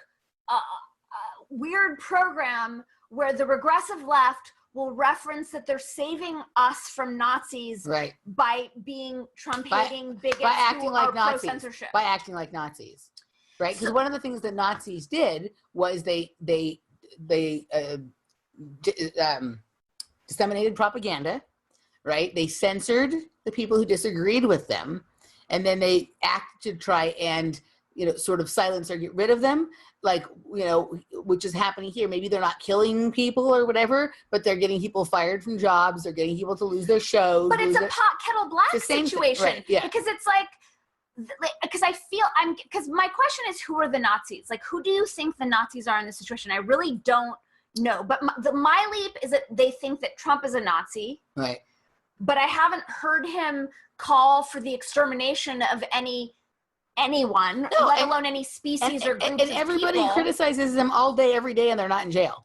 B: weird program where the regressive left will reference that they're saving us from Nazis by being Trump-hating bigots
A: by acting
B: who
A: like
B: are
A: Nazis,
B: pro-censorship.
A: By acting like Nazis, right? Because one of the things that Nazis did was they disseminated propaganda, right? They censored the people who disagreed with them, and then they acted to try and, you know, sort of silence or get rid of them, like, you know, which is happening here. Maybe they're not killing people or whatever, but they're getting people fired from jobs. They're getting people to lose their shows.
B: But it's a pot kettle black situation,
A: right, yeah.
B: Because it's like, because because my question is, who are the Nazis? Like, who do you think the Nazis are in this situation? I really don't know. But my leap is that they think that Trump is a Nazi.
A: Right.
B: But I haven't heard him call for the extermination of anyone, let alone any species or groups
A: and everybody
B: people.
A: criticizes them all day, every day, and they're not in jail.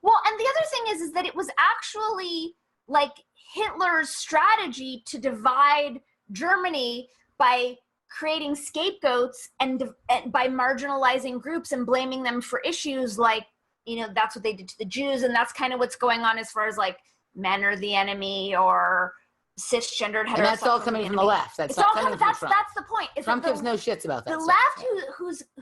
B: Well, and the other thing is that it was actually like Hitler's strategy to divide Germany by creating scapegoats and by marginalizing groups and blaming them for issues like, you know, that's what they did to the Jews, and that's kind of what's going on as far as like men are the enemy or cisgendered heterosexual.
A: And that's all coming from the left. That's not coming from Trump.
B: That's the point.
A: Trump gives no shits about that.
B: The left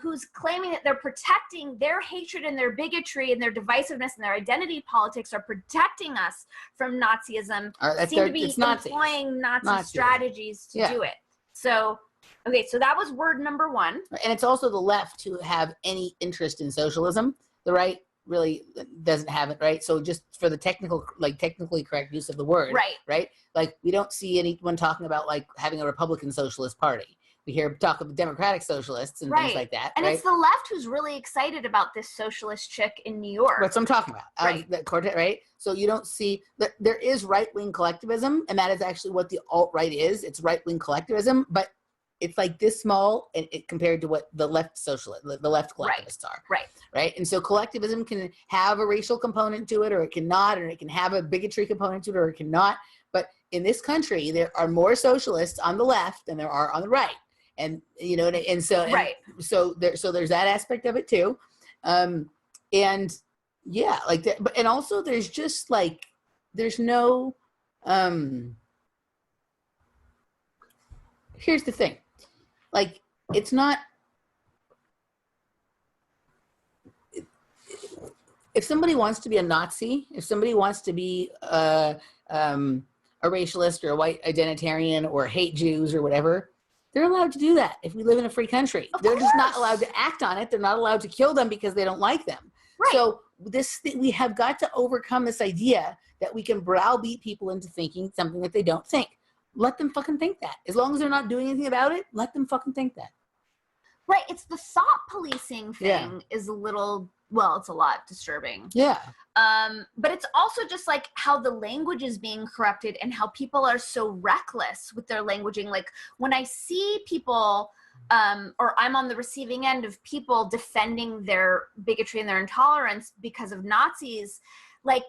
B: who's claiming that they're protecting their hatred and their bigotry and their divisiveness and their identity politics are protecting us from Nazism seem to be employing Nazi strategies to do it. So, okay, so that was word number one.
A: And it's also the left who have any interest in socialism. The right really doesn't have it, right? So just for the technically correct use of the word, right? Like, we don't see anyone talking about like having a Republican Socialist Party. We hear talk of Democratic Socialists and things like that.
B: And it's the left who's really excited about this socialist chick in New York.
A: That's what I'm talking about. Right. So you don't see that there is right-wing collectivism, and that is actually what the alt-right is. It's right-wing collectivism, but it's like this small and compared to what the left collectivists are. Right. And so collectivism can have a racial component to it, or it cannot, or it can have a bigotry component to it, or it cannot. But in this country, there are more socialists on the left than there are on the right. And, you know, and so, so there's that aspect of it too. And yeah, like that. But, and also there's just like, there's no, here's the thing. Like, it's not, if somebody wants to be a Nazi, if somebody wants to be a racialist or a white identitarian or hate Jews or whatever, they're allowed to do that if we live in a free country. They're just not allowed to act on it. They're not allowed to kill them because they don't like them. So we have got to overcome this idea that we can browbeat people into thinking something that they don't think. Let them fucking think that. As long as they're not doing anything about it, let them fucking think that.
B: Right. It's the thought policing thing is a little, well, it's a lot disturbing.
A: Yeah.
B: But it's also just like how the language is being corrupted and how people are so reckless with their languaging. Like when I see people, or I'm on the receiving end of people defending their bigotry and their intolerance because of Nazis, like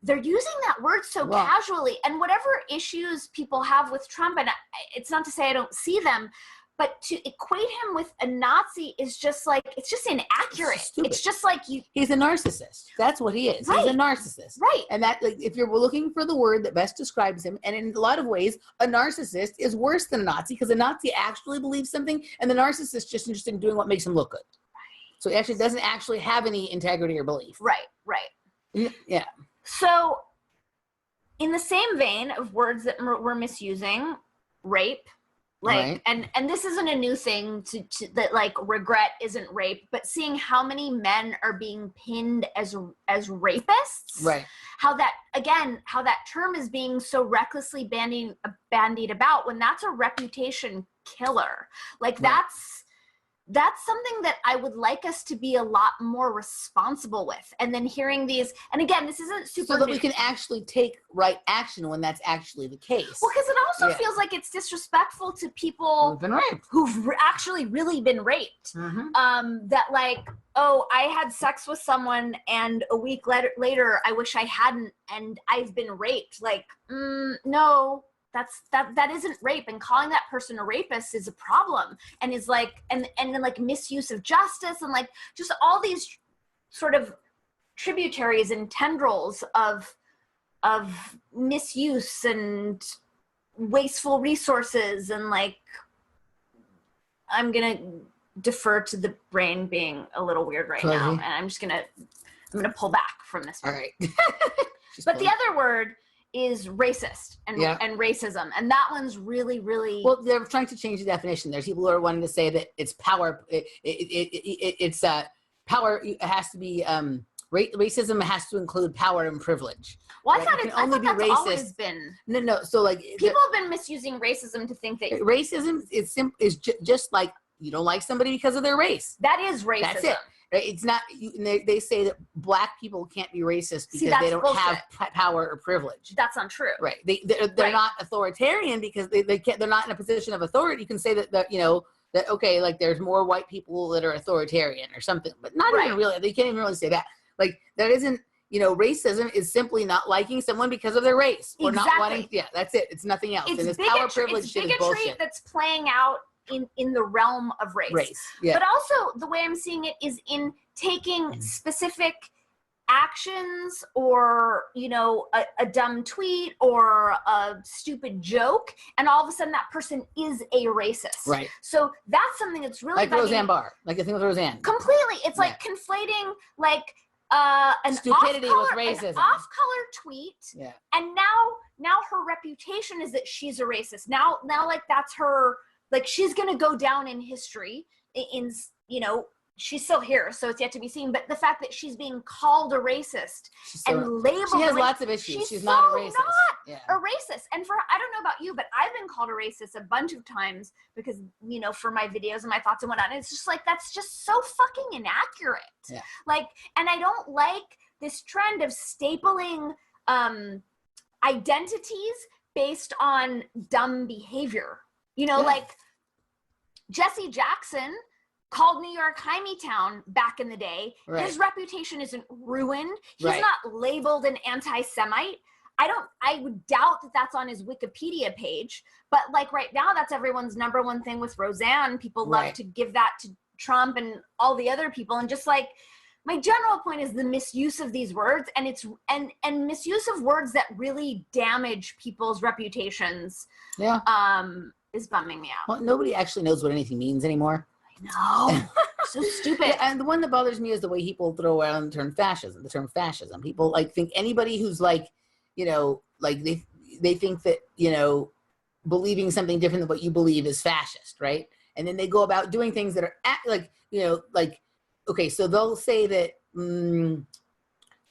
B: they're using that word so casually. And whatever issues people have with Trump, and it's not to say I don't see them, but to equate him with a Nazi is just like, it's just inaccurate. It's just like
A: he's a narcissist. That's what he is. Right. He's a narcissist.
B: Right.
A: And that, like, if you're looking for the word that best describes him, and in a lot of ways, a narcissist is worse than a Nazi because a Nazi actually believes something and the narcissist is just interested in doing what makes him look good. Right. So he actually doesn't actually have any integrity or belief.
B: Right, right.
A: Yeah.
B: So in the same vein of words that we're misusing, rape, like, right. and this isn't a new thing to that, like, regret isn't rape, but seeing how many men are being pinned as rapists,
A: right? How
B: that term is being so recklessly bandied about when that's a reputation killer. Like
A: right.
B: That's something that I would like us to be a lot more responsible with. And then hearing these, and again, this isn't super
A: so that we can actually take right action when that's actually the case.
B: Well, because it also feels like it's disrespectful to people
A: who've been raped,
B: who've actually really been raped.
A: Mm-hmm.
B: That like, oh, I had sex with someone and a week later, I wish I hadn't, and I've been raped. Like, no. That isn't rape, and calling that person a rapist is a problem, and is like, and then like misuse of justice, and like just all these sort of tributaries and tendrils of misuse and wasteful resources, and like I'm gonna defer to the brain being a little weird right now, and I'm gonna pull back from this one.
A: All right.
B: But the other word is racist and racism, and that one's really, really
A: well. They're trying to change the definition. There's people who are wanting to say that it's power. It's power. It has to be racism has to include power and privilege.
B: Well, I thought that's always been
A: no. So like
B: people have been misusing racism to think that
A: racism is just like you don't like somebody because of their race.
B: That is racism.
A: That's it. It's not. They say that black people can't be racist because they don't have power or privilege.
B: That's not true.
A: Right. They're not authoritarian because they're not in a position of authority. You can say that okay, like there's more white people that are authoritarian or something, but not even really. They can't even really say that. Like that isn't. Racism is simply not liking someone because of their race or not wanting. Yeah, that's it. It's nothing else.
B: It's
A: and this
B: bigotry,
A: power privilege shit is bullshit.
B: That's playing out in the realm of race.
A: Yeah.
B: But also the way I'm seeing it is in taking specific actions or, a dumb tweet or a stupid joke, and all of a sudden that person is a racist.
A: Right.
B: So that's something that's really
A: like Roseanne Barr, like the thing with Roseanne.
B: Completely. It's like conflating like an
A: stupidity with racism.
B: An off-color tweet.
A: Yeah.
B: And now her reputation is that she's a racist. Now like that's her. Like she's going to go down in history she's still here, so it's yet to be seen. But the fact that she's being called a racist and labeled,
A: she has lots of issues. She's not a racist.
B: A racist. And I don't know about you, but I've been called a racist a bunch of times because, for my videos and my thoughts and whatnot. And it's just like, that's just so fucking inaccurate.
A: Yeah.
B: Like, and I don't like this trend of stapling identities based on dumb behavior. Like Jesse Jackson called New York Hymietown back in the day.
A: Right.
B: His reputation isn't ruined. He's
A: right.
B: not labeled an anti-Semite. I would doubt that that's on his Wikipedia page, but like right now, that's everyone's number one thing with Roseanne. People love to give that to Trump and all the other people. And just like, my general point is the misuse of these words, and it's and misuse of words that really damage people's reputations.
A: Yeah.
B: Is bumming me out.
A: Well, nobody actually knows what anything means anymore.
B: I know. So stupid.
A: Yeah, and the one that bothers me is the way people throw around the term fascism. People like think anybody who's like, like they think that, believing something different than what you believe is fascist, right? And then they go about doing things that are okay, so they'll say that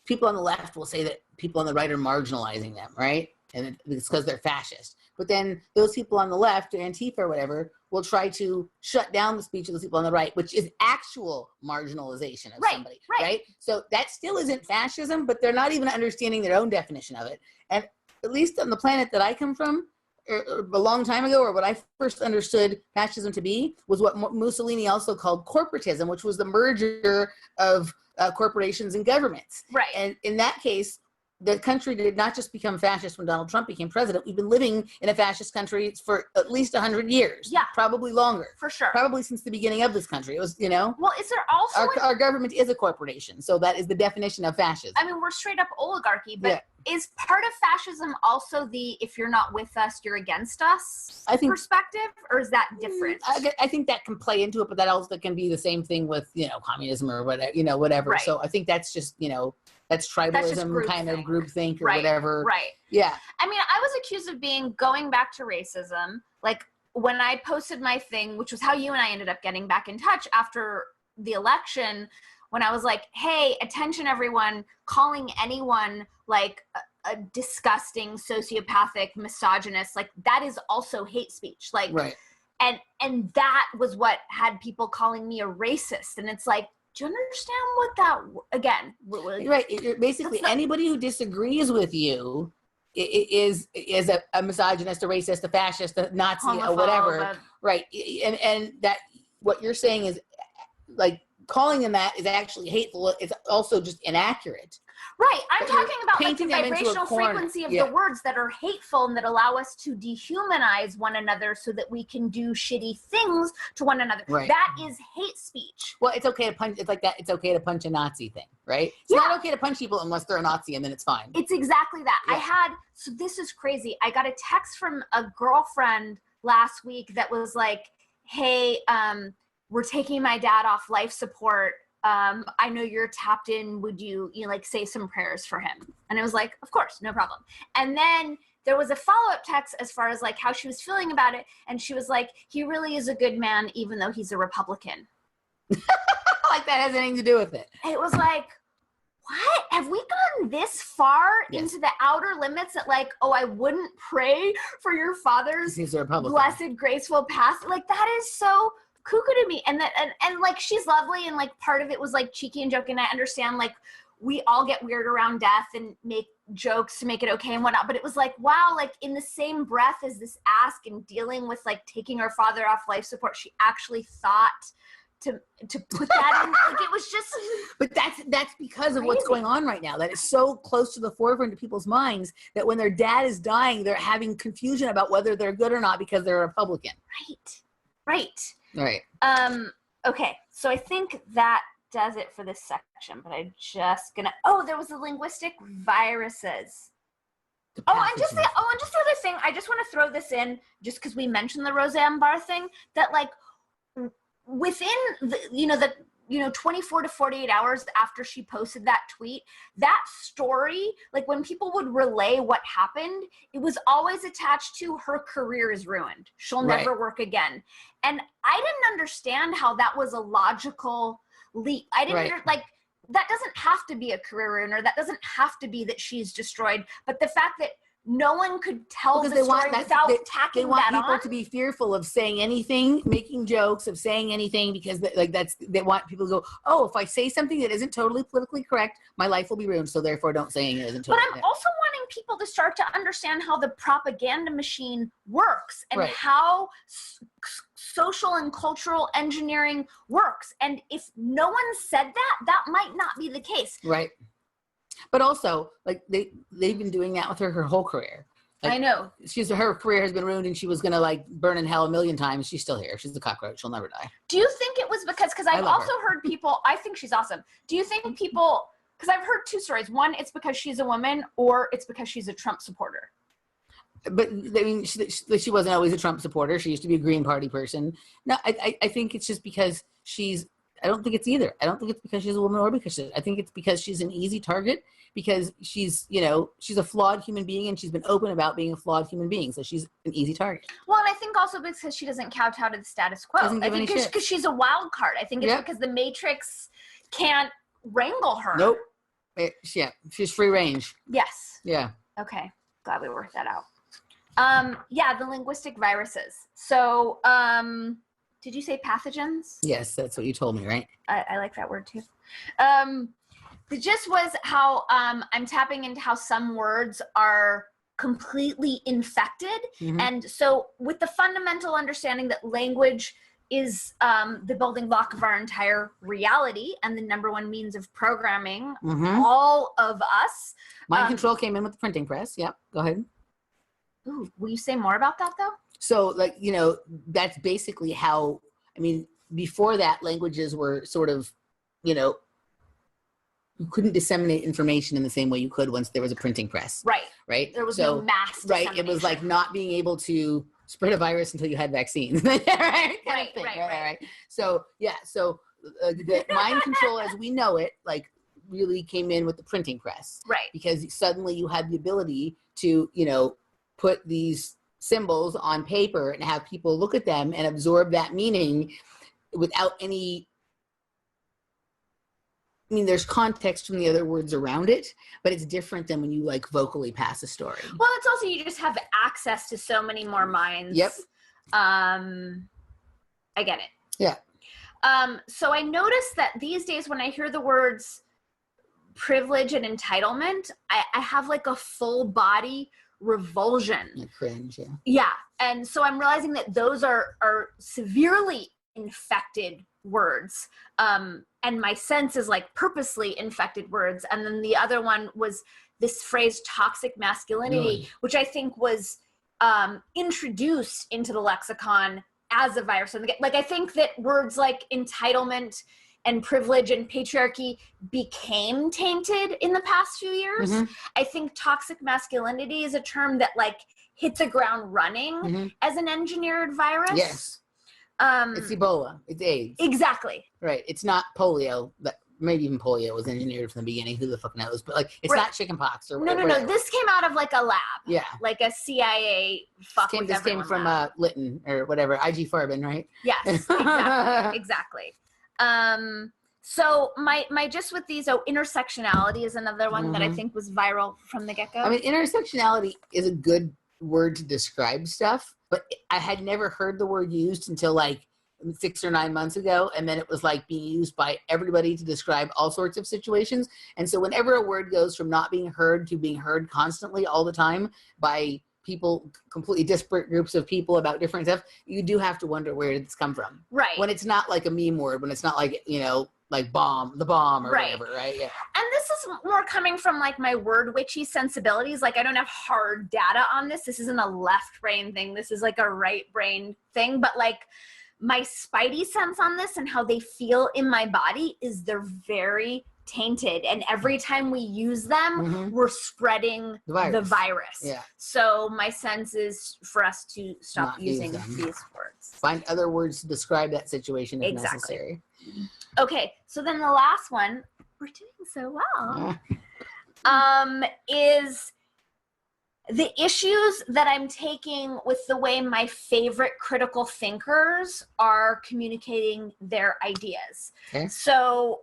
A: people on the left will say that people on the right are marginalizing them, right? And it's because they're fascist. But then those people on the left, Antifa or whatever, will try to shut down the speech of those people on the right, which is actual marginalization of somebody, right? So that still isn't fascism, but they're not even understanding their own definition of it. And at least on the planet that I come from, a long time ago, or what I first understood fascism to be, was what Mussolini also called corporatism, which was the merger of corporations and governments.
B: Right.
A: And in that case, the country did not just become fascist when Donald Trump became president. We've been living in a fascist country for at least 100 years.
B: Yeah.
A: Probably longer.
B: For sure.
A: Probably since the beginning of this country. It was,
B: Well, is there also...
A: Our government is a corporation. So that is the definition of fascism.
B: I mean, we're straight up oligarchy, but is part of fascism also the if you're not with us, you're against us perspective? Or is that different?
A: I think that can play into it, but that also can be the same thing with, communism or whatever, whatever.
B: Right.
A: So I think that's just, that's tribalism, kind of groupthink or whatever.
B: Right.
A: Yeah.
B: I mean, I was accused of going back to racism. Like when I posted my thing, which was how you and I ended up getting back in touch after the election, when I was like, hey, attention everyone, calling anyone like a disgusting, sociopathic, misogynist, like that is also hate speech. Like, and that was what had people calling me a racist. And it's like, do you understand what that, again?
A: Right. Basically, anybody who disagrees with you is a misogynist, a racist, a fascist, a Nazi, or whatever. Right. And that what you're saying is like calling them that is actually hateful. It's also just inaccurate.
B: Right. I'm talking about like the
A: them
B: vibrational frequency of the words that are hateful and that allow us to dehumanize one another so that we can do shitty things to one another.
A: Right.
B: That is hate speech.
A: Well, it's okay to punch. It's like that. It's okay to punch a Nazi thing, right? It's not okay to punch people unless they're a Nazi, and then it's fine.
B: It's exactly that.
A: Yeah.
B: So this is crazy. I got a text from a girlfriend last week that was like, hey, we're taking my dad off life support. I know you're tapped in. Would you like say some prayers for him? And I was like, of course, no problem. And then there was a follow-up text as far as like how she was feeling about it. And she was like, he really is a good man, even though he's a Republican.
A: Like that has anything to do with it.
B: It was like, what? Have we gone this far into the outer limits that like, oh, I wouldn't pray for your father's blessed, graceful past? Like that is so cuckoo to me. And like she's lovely and like part of it was like cheeky and joking. I understand like we all get weird around death and make jokes to make it okay and whatnot, but it was like, wow, like in the same breath as this ask and dealing with like taking her father off life support, she actually thought to put that in. Like it was just,
A: but that's because of what's going on right now. That is so close to the forefront of people's minds that when their dad is dying, they're having confusion about whether they're good or not because they're a Republican. Right.
B: Okay, so I think that does it for this section, but I'm just gonna, there was the linguistic viruses. And just the other thing, I just want to throw this in, just because we mentioned the Roseanne Barr thing, that like within the 24 to 48 hours after she posted that tweet, that story, like when people would relay what happened, it was always attached to her career is ruined. She'll never work again. And I didn't understand how that was a logical leap. I didn't like, that doesn't have to be a career ruiner. That doesn't have to be that she's destroyed. But the fact that no one could tell the story without tacking that on.
A: They want people to be fearful of saying anything, making jokes of saying anything, because they want people to go, oh, if I say something that isn't totally politically correct, my life will be ruined. So therefore, don't say anything that isn't totally.
B: But I'm also wanting people to start to understand how the propaganda machine works and how social and cultural engineering works. And if no one said that, that might not be the case.
A: Right. But also, like they've been doing that with her whole career. Like,
B: I know.
A: Her career has been ruined, and she was gonna like burn in hell a million times. She's still here. She's a cockroach. She'll never die.
B: Do you think it was because I've also heard people? I think she's awesome. Do you think people? Because I've heard two stories. One, it's because she's a woman, or it's because she's a Trump supporter.
A: But I mean, she wasn't always a Trump supporter. She used to be a Green Party person. No, I think it's just because she's. I don't think it's either. I don't think it's because she's a woman or because I think it's because she's an easy target, because she's a flawed human being, and she's been open about being a flawed human being. So she's an easy target.
B: Well, and I think also because she doesn't kowtow to the status quo. I think because she's a wild card. I think it's because the Matrix can't wrangle her.
A: Nope. Yeah, she's free range.
B: Yes.
A: Yeah.
B: Okay, glad we worked that out. Yeah, the linguistic viruses. So, did you say pathogens?
A: Yes, that's what you told me, right?
B: I like that word too. The gist was how I'm tapping into how some words are completely infected.
A: Mm-hmm.
B: And so with the fundamental understanding that language is the building block of our entire reality and the number one means of programming all of us.
A: Mind control came in with the printing press. Yep, go ahead.
B: Ooh, will you say more about that though?
A: So, like, you know, that's basically how, I mean, before that, languages were sort of, you know, you couldn't disseminate information in the same way you could once there was a printing press.
B: Right.
A: Right?
B: There was no mass dissemination.
A: Right. It was like not being able to spread a virus until you had vaccines. Right. So, yeah. So the mind control as we know it, like, really came in with the printing press.
B: Right.
A: Because suddenly you had the ability to, you know, put these symbols on paper and have people look at them and absorb that meaning without any, I mean, there's context from the other words around it, but it's different than when you like vocally pass a story.
B: Well, it's also, you just have access to so many more minds.
A: Yep.
B: I get it.
A: Yeah.
B: So I noticed that these days when I hear the words privilege and entitlement, I have like a full body revulsion.
A: Like cringe, yeah.
B: Yeah. And so I'm realizing that those are severely infected words. And my sense is like purposely infected words. And then the other one was this phrase toxic masculinity, which I think was introduced into the lexicon as a virus. Like, I think that words like entitlement and privilege and patriarchy became tainted in the past few years. I think toxic masculinity is a term that like hit the ground running as an engineered virus.
A: Yes. It's Ebola. It's AIDS.
B: Exactly.
A: Right. It's not polio, but maybe even polio was engineered from the beginning. Who the fuck knows? But like, it's not chickenpox or whatever.
B: No. This came out of like a lab.
A: Yeah.
B: Like a CIA fuck with
A: This came from Lytton or whatever, IG Farben, right?
B: Yes. Exactly. So my just with these, intersectionality is another one that I think was viral from the get-go.
A: I mean, intersectionality is a good word to describe stuff, but I had never heard the word used until like 6 or 9 months ago, and then it was like being used by everybody to describe all sorts of situations. And so whenever a word goes from not being heard to being heard constantly all the time by people, completely disparate groups of people about different stuff, you do have to wonder, where did this come from?
B: Right.
A: When it's not like a meme word, when it's not like, you know, like the bomb or whatever, right? Yeah.
B: And this is more coming from like my word witchy sensibilities. Like, I don't have hard data on this. This isn't a left brain thing. This is like a right brain thing. But like, my spidey sense on this and how they feel in my body is they're very tainted. And every time we use them, we're spreading the virus.
A: Yeah.
B: So my sense is for us to stop using these words.
A: Find other words to describe that situation if necessary.
B: Okay, so then the last one, we're doing so well, is the issues that I'm taking with the way my favorite critical thinkers are communicating their ideas. Okay. So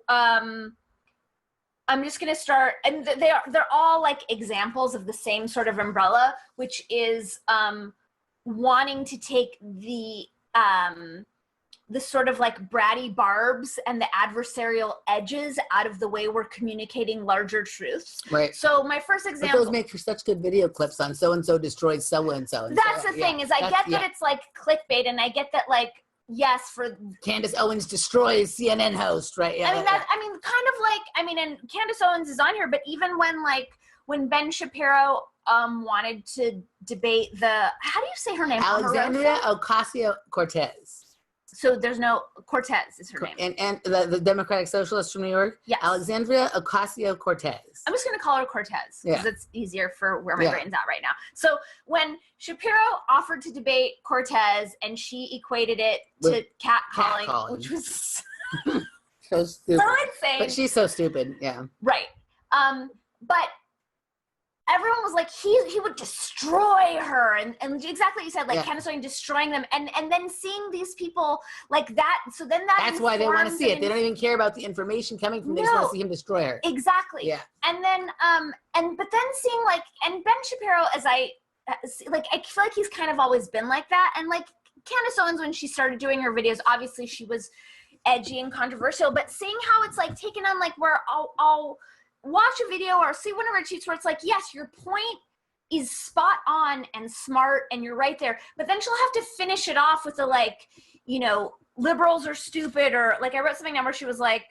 B: I'm just going to start, and they're all like examples of the same sort of umbrella, which is wanting to take the sort of like bratty barbs and the adversarial edges out of the way we're communicating larger truths.
A: Right.
B: So my first example.
A: But those make for such good video clips on so-and-so destroyed so-and-so.
B: That's the thing, is I get that it's like clickbait, and I get that like, yes, for
A: Candace Owens destroys CNN host, right? Yeah,
B: I mean, kind of like, and Candace Owens is on here, but even when Ben Shapiro wanted to debate how do you say her name?
A: Alexandria Ocasio-Cortez.
B: So there's no, Cortez is her name.
A: And the Democratic Socialist from New York?
B: Yes.
A: Alexandria Ocasio-Cortez.
B: I'm just going to call her Cortez because it's easier for where my brain's at right now. So when Shapiro offered to debate Cortez and she equated it to catcalling, which was
A: so stupid.
B: So insane.
A: But she's so stupid, yeah.
B: Right. But everyone was like, he would destroy her, and exactly what you said, like Candace Owens destroying them, and then seeing these people like that. So then
A: that's why they want to see it. They don't even care about the information coming from. They just want to see him destroy her.
B: Exactly.
A: Yeah.
B: And then but then seeing like, and Ben Shapiro, as I feel like he's kind of always been like that, and like Candace Owens, when she started doing her videos, obviously she was edgy and controversial, but seeing how it's like taken on, like where I'll watch a video or see one of her tweets where it's like, yes, your point is spot on and smart and you're right there, but then she'll have to finish it off with the like, you know, liberals are stupid, or like I wrote something down where she was like,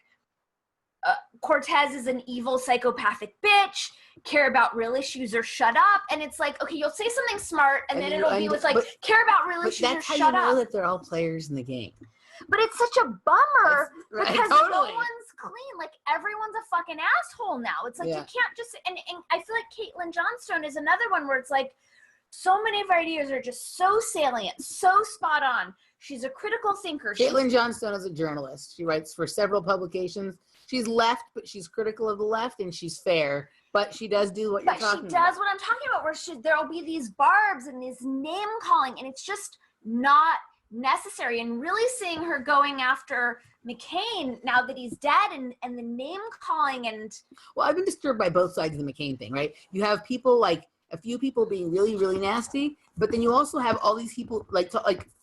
B: Cortez is an evil psychopathic bitch, care about real issues or shut up. And it's like, okay, you'll say something smart and then it'll be with like, care about real issues or shut up. That's how you know
A: that they're all players in the game.
B: But it's such a bummer because
A: totally.
B: No one's clean. Like, everyone's a fucking asshole now. It's like, you can't just, and I feel like Caitlin Johnstone is another one where it's like, so many of her ideas are just so salient, so spot on. She's a critical thinker.
A: Caitlin Johnstone is a journalist. She writes for several publications. She's left, but she's critical of the left, and she's fair. But she does do what you're talking about.
B: But she does what I'm talking about, where there'll be these barbs and this name calling, and it's just not necessary. And really seeing her going after McCain now that he's dead, and the name calling, and
A: well, I've been disturbed by both sides of the McCain thing, right? You have people like a few people being really, really nasty, but then you also have all these people like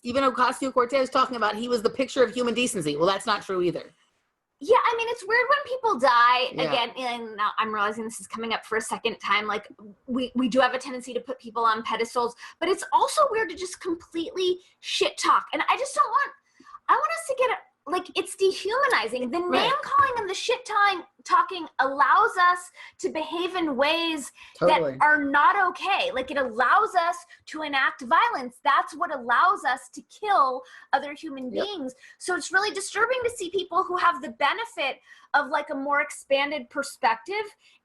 A: even Ocasio-Cortez talking about he was the picture of human decency. Well, that's not true either.
B: Yeah, I mean, it's weird when people die, again, and now I'm realizing this is coming up for a second time, like, we do have a tendency to put people on pedestals, but it's also weird to just completely shit talk, and I want us to get it, like, it's dehumanizing. The name calling and the shit talking allows us to behave in ways that are not okay. Like, it allows us to enact violence. That's what allows us to kill other human beings. So it's really disturbing to see people who have the benefit of like a more expanded perspective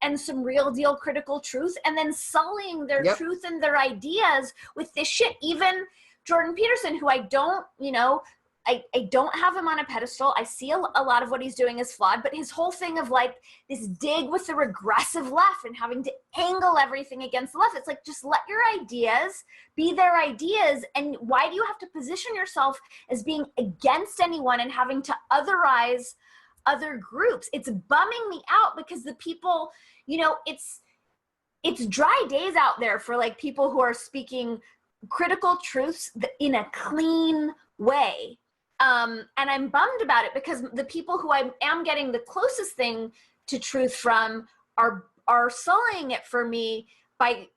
B: and some real deal critical truth, and then sullying their truth and their ideas with this shit. Even Jordan Peterson, who I don't, I don't have him on a pedestal. I see a lot of what he's doing is flawed, but his whole thing of like this dig with the regressive left and having to angle everything against the left. It's like, just let your ideas be their ideas. And why do you have to position yourself as being against anyone and having to otherize other groups? It's bumming me out because the people, it's dry days out there for like people who are speaking critical truths in a clean way. And I'm bummed about it because the people who I am getting the closest thing to truth from are sullying it for me by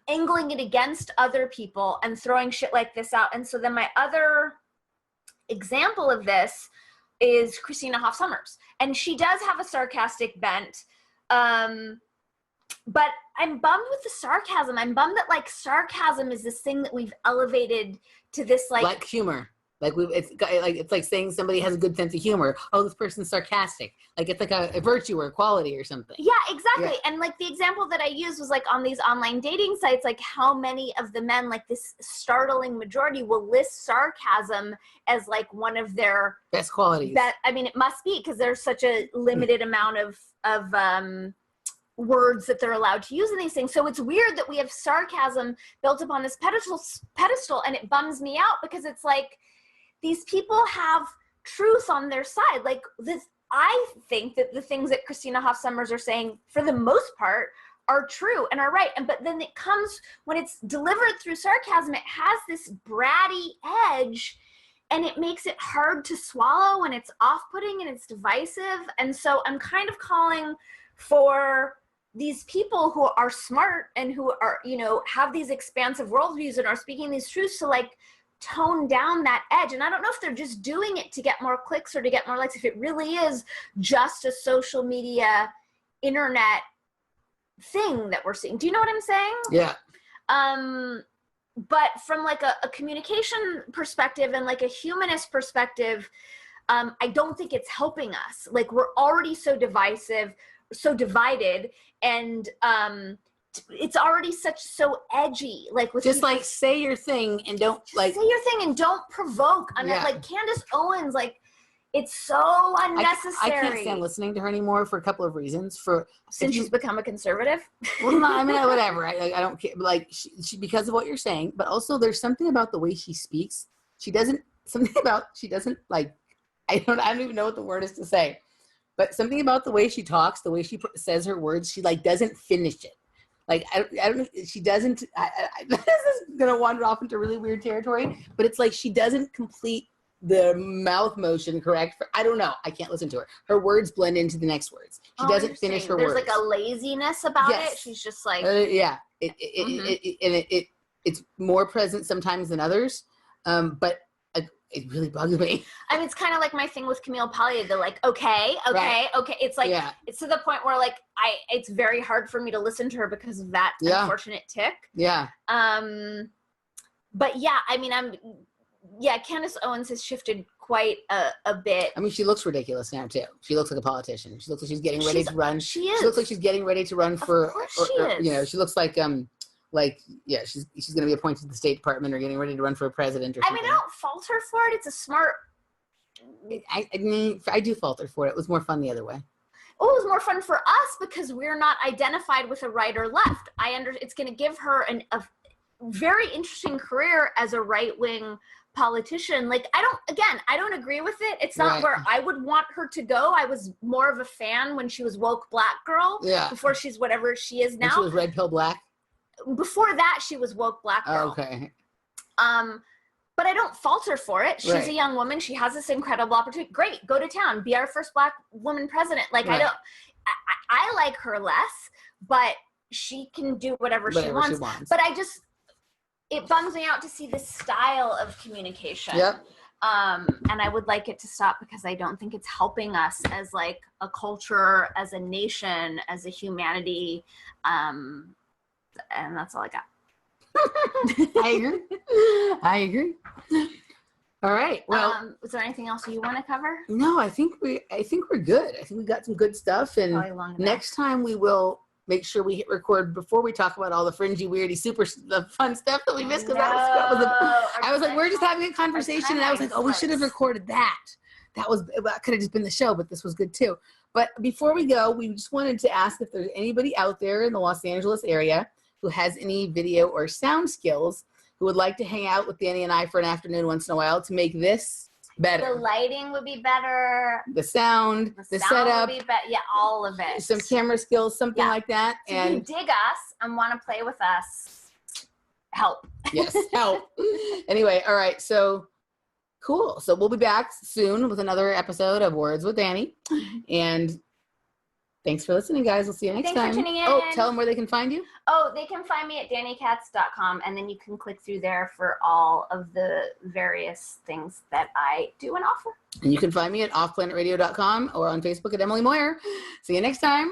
B: angling it against other people and throwing shit like this out. And so then my other example of this is Christina Hoff Sommers, and she does have a sarcastic bent. But I'm bummed with the sarcasm. I'm bummed that like sarcasm is this thing that we've elevated to this like
A: humor. It's like saying somebody has a good sense of humor. Oh, this person's sarcastic. Like it's like a virtue or a quality or something.
B: Yeah, exactly. Yeah. And like the example that I used was like on these online dating sites, like how many of the men, like this startling majority, will list sarcasm as like one of their
A: best qualities.
B: I mean, it must be because there's such a limited amount of words that they're allowed to use in these things. So it's weird that we have sarcasm built upon this pedestal, and it bums me out because it's like these people have truth on their side. Like this, I think that the things that Christina Hoff Sommers are saying, for the most part, are true and are right. But then it comes, when it's delivered through sarcasm, it has this bratty edge, and it makes it hard to swallow, and it's off-putting, and it's divisive. And so I'm kind of calling for these people who are smart and who are, have these expansive worldviews and are speaking these truths to like tone down that edge. And I don't know if they're just doing it to get more clicks or to get more likes, if it really is just a social media internet thing that we're seeing. Do you know what I'm saying?
A: Yeah.
B: But from like a communication perspective and like a humanist perspective, I don't think it's helping us. Like, we're already so divisive, so divided, and it's already so edgy. Like, with
A: just people, like say your thing and don't like
B: say your thing and don't provoke. Like Candace Owens, like It's so unnecessary.
A: I can't stand listening to her anymore for a couple of reasons.
B: Since she's become a conservative?
A: Well, no, I mean, whatever. I don't care. Like, she, because of what you're saying, but also there's something about the way she speaks. She doesn't, like, I don't even know what the word is to say, but something about the way she talks, the way she says her words, she, like, doesn't finish it. Like, I don't know, she doesn't, this is going to wander off into really weird territory, but it's like she doesn't complete the mouth motion correct. I don't know. I can't listen to her. Her words blend into the next words. She doesn't finish her words.
B: There's like a laziness about it. She's just like.
A: Yeah. It's more present sometimes than others, but it really bugs me.
B: I mean, it's kind of like my thing with Camille Paglia. They're like, okay. It's like, it's to the point where like, it's very hard for me to listen to her because of that unfortunate tick.
A: Yeah.
B: But yeah, I mean, Candace Owens has shifted quite a bit.
A: I mean, she looks ridiculous now too. She looks like a politician. She looks like she's getting ready to run.
B: She is.
A: She looks like she's getting ready to run for.
B: Of course she is.
A: You know, she looks like she's going to be appointed to the State Department or getting ready to run for a president or something.
B: I mean, I don't fault her for it. It's a smart.
A: I mean, I do fault her for it. It was more fun the other way.
B: Oh, it was more fun for us because we're not identified with a right or left. It's going to give her a very interesting career as a right-wing politician. Like, I don't agree with it. It's not where I would want her to go. I was more of a fan when she was woke black girl. Yeah. Before she's whatever she is now.
A: When she was red pill black.
B: Before that, she was woke black girl.
A: Okay.
B: But I don't fault her for it. She's a young woman. She has this incredible opportunity. Great, go to town. Be our first black woman president. Like, I like her less, but she can do whatever she wants. But it bums me out to see this style of communication. Yep. And I would like it to stop because I don't think it's helping us as like a culture, as a nation, as a humanity. And that's all I got.
A: I agree. All right. Well,
B: is there anything else you want to cover?
A: No, I think we're good. I think we got some good stuff. And next time we will make sure we hit record before we talk about all the fringy, weirdy, the fun stuff that we missed. Because I was like, we're just having a conversation, and I was like, we should have recorded that. That could have just been the show, but this was good too. But before we go, we just wanted to ask if there's anybody out there in the Los Angeles area who has any video or sound skills who would like to hang out with Dani and I for an afternoon once in a while to make this better.
B: The lighting would be better.
A: The sound, the setup.
B: Would be yeah, all of it.
A: Some camera skills, something like that.
B: So and if you dig us and want to play with us, help.
A: Yes, help. Anyway, all right, so cool. So we'll be back soon with another episode of Words with Dani. And thanks for listening, guys. We'll see you next time.
B: Thanks for tuning in.
A: Oh, tell them where they can find you.
B: Oh, they can find me at DaniKatz.com, and then you can click through there for all of the various things that I do and offer.
A: And you can find me at OffPlanetRadio.com or on Facebook at Emily Moyer. See you next time.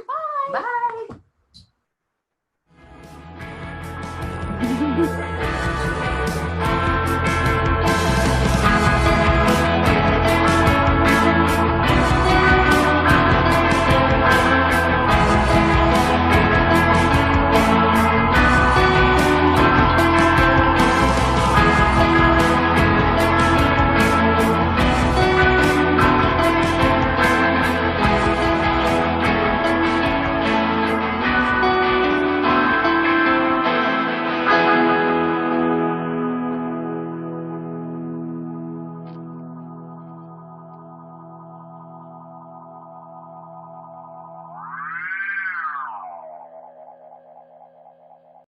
B: Bye. Bye.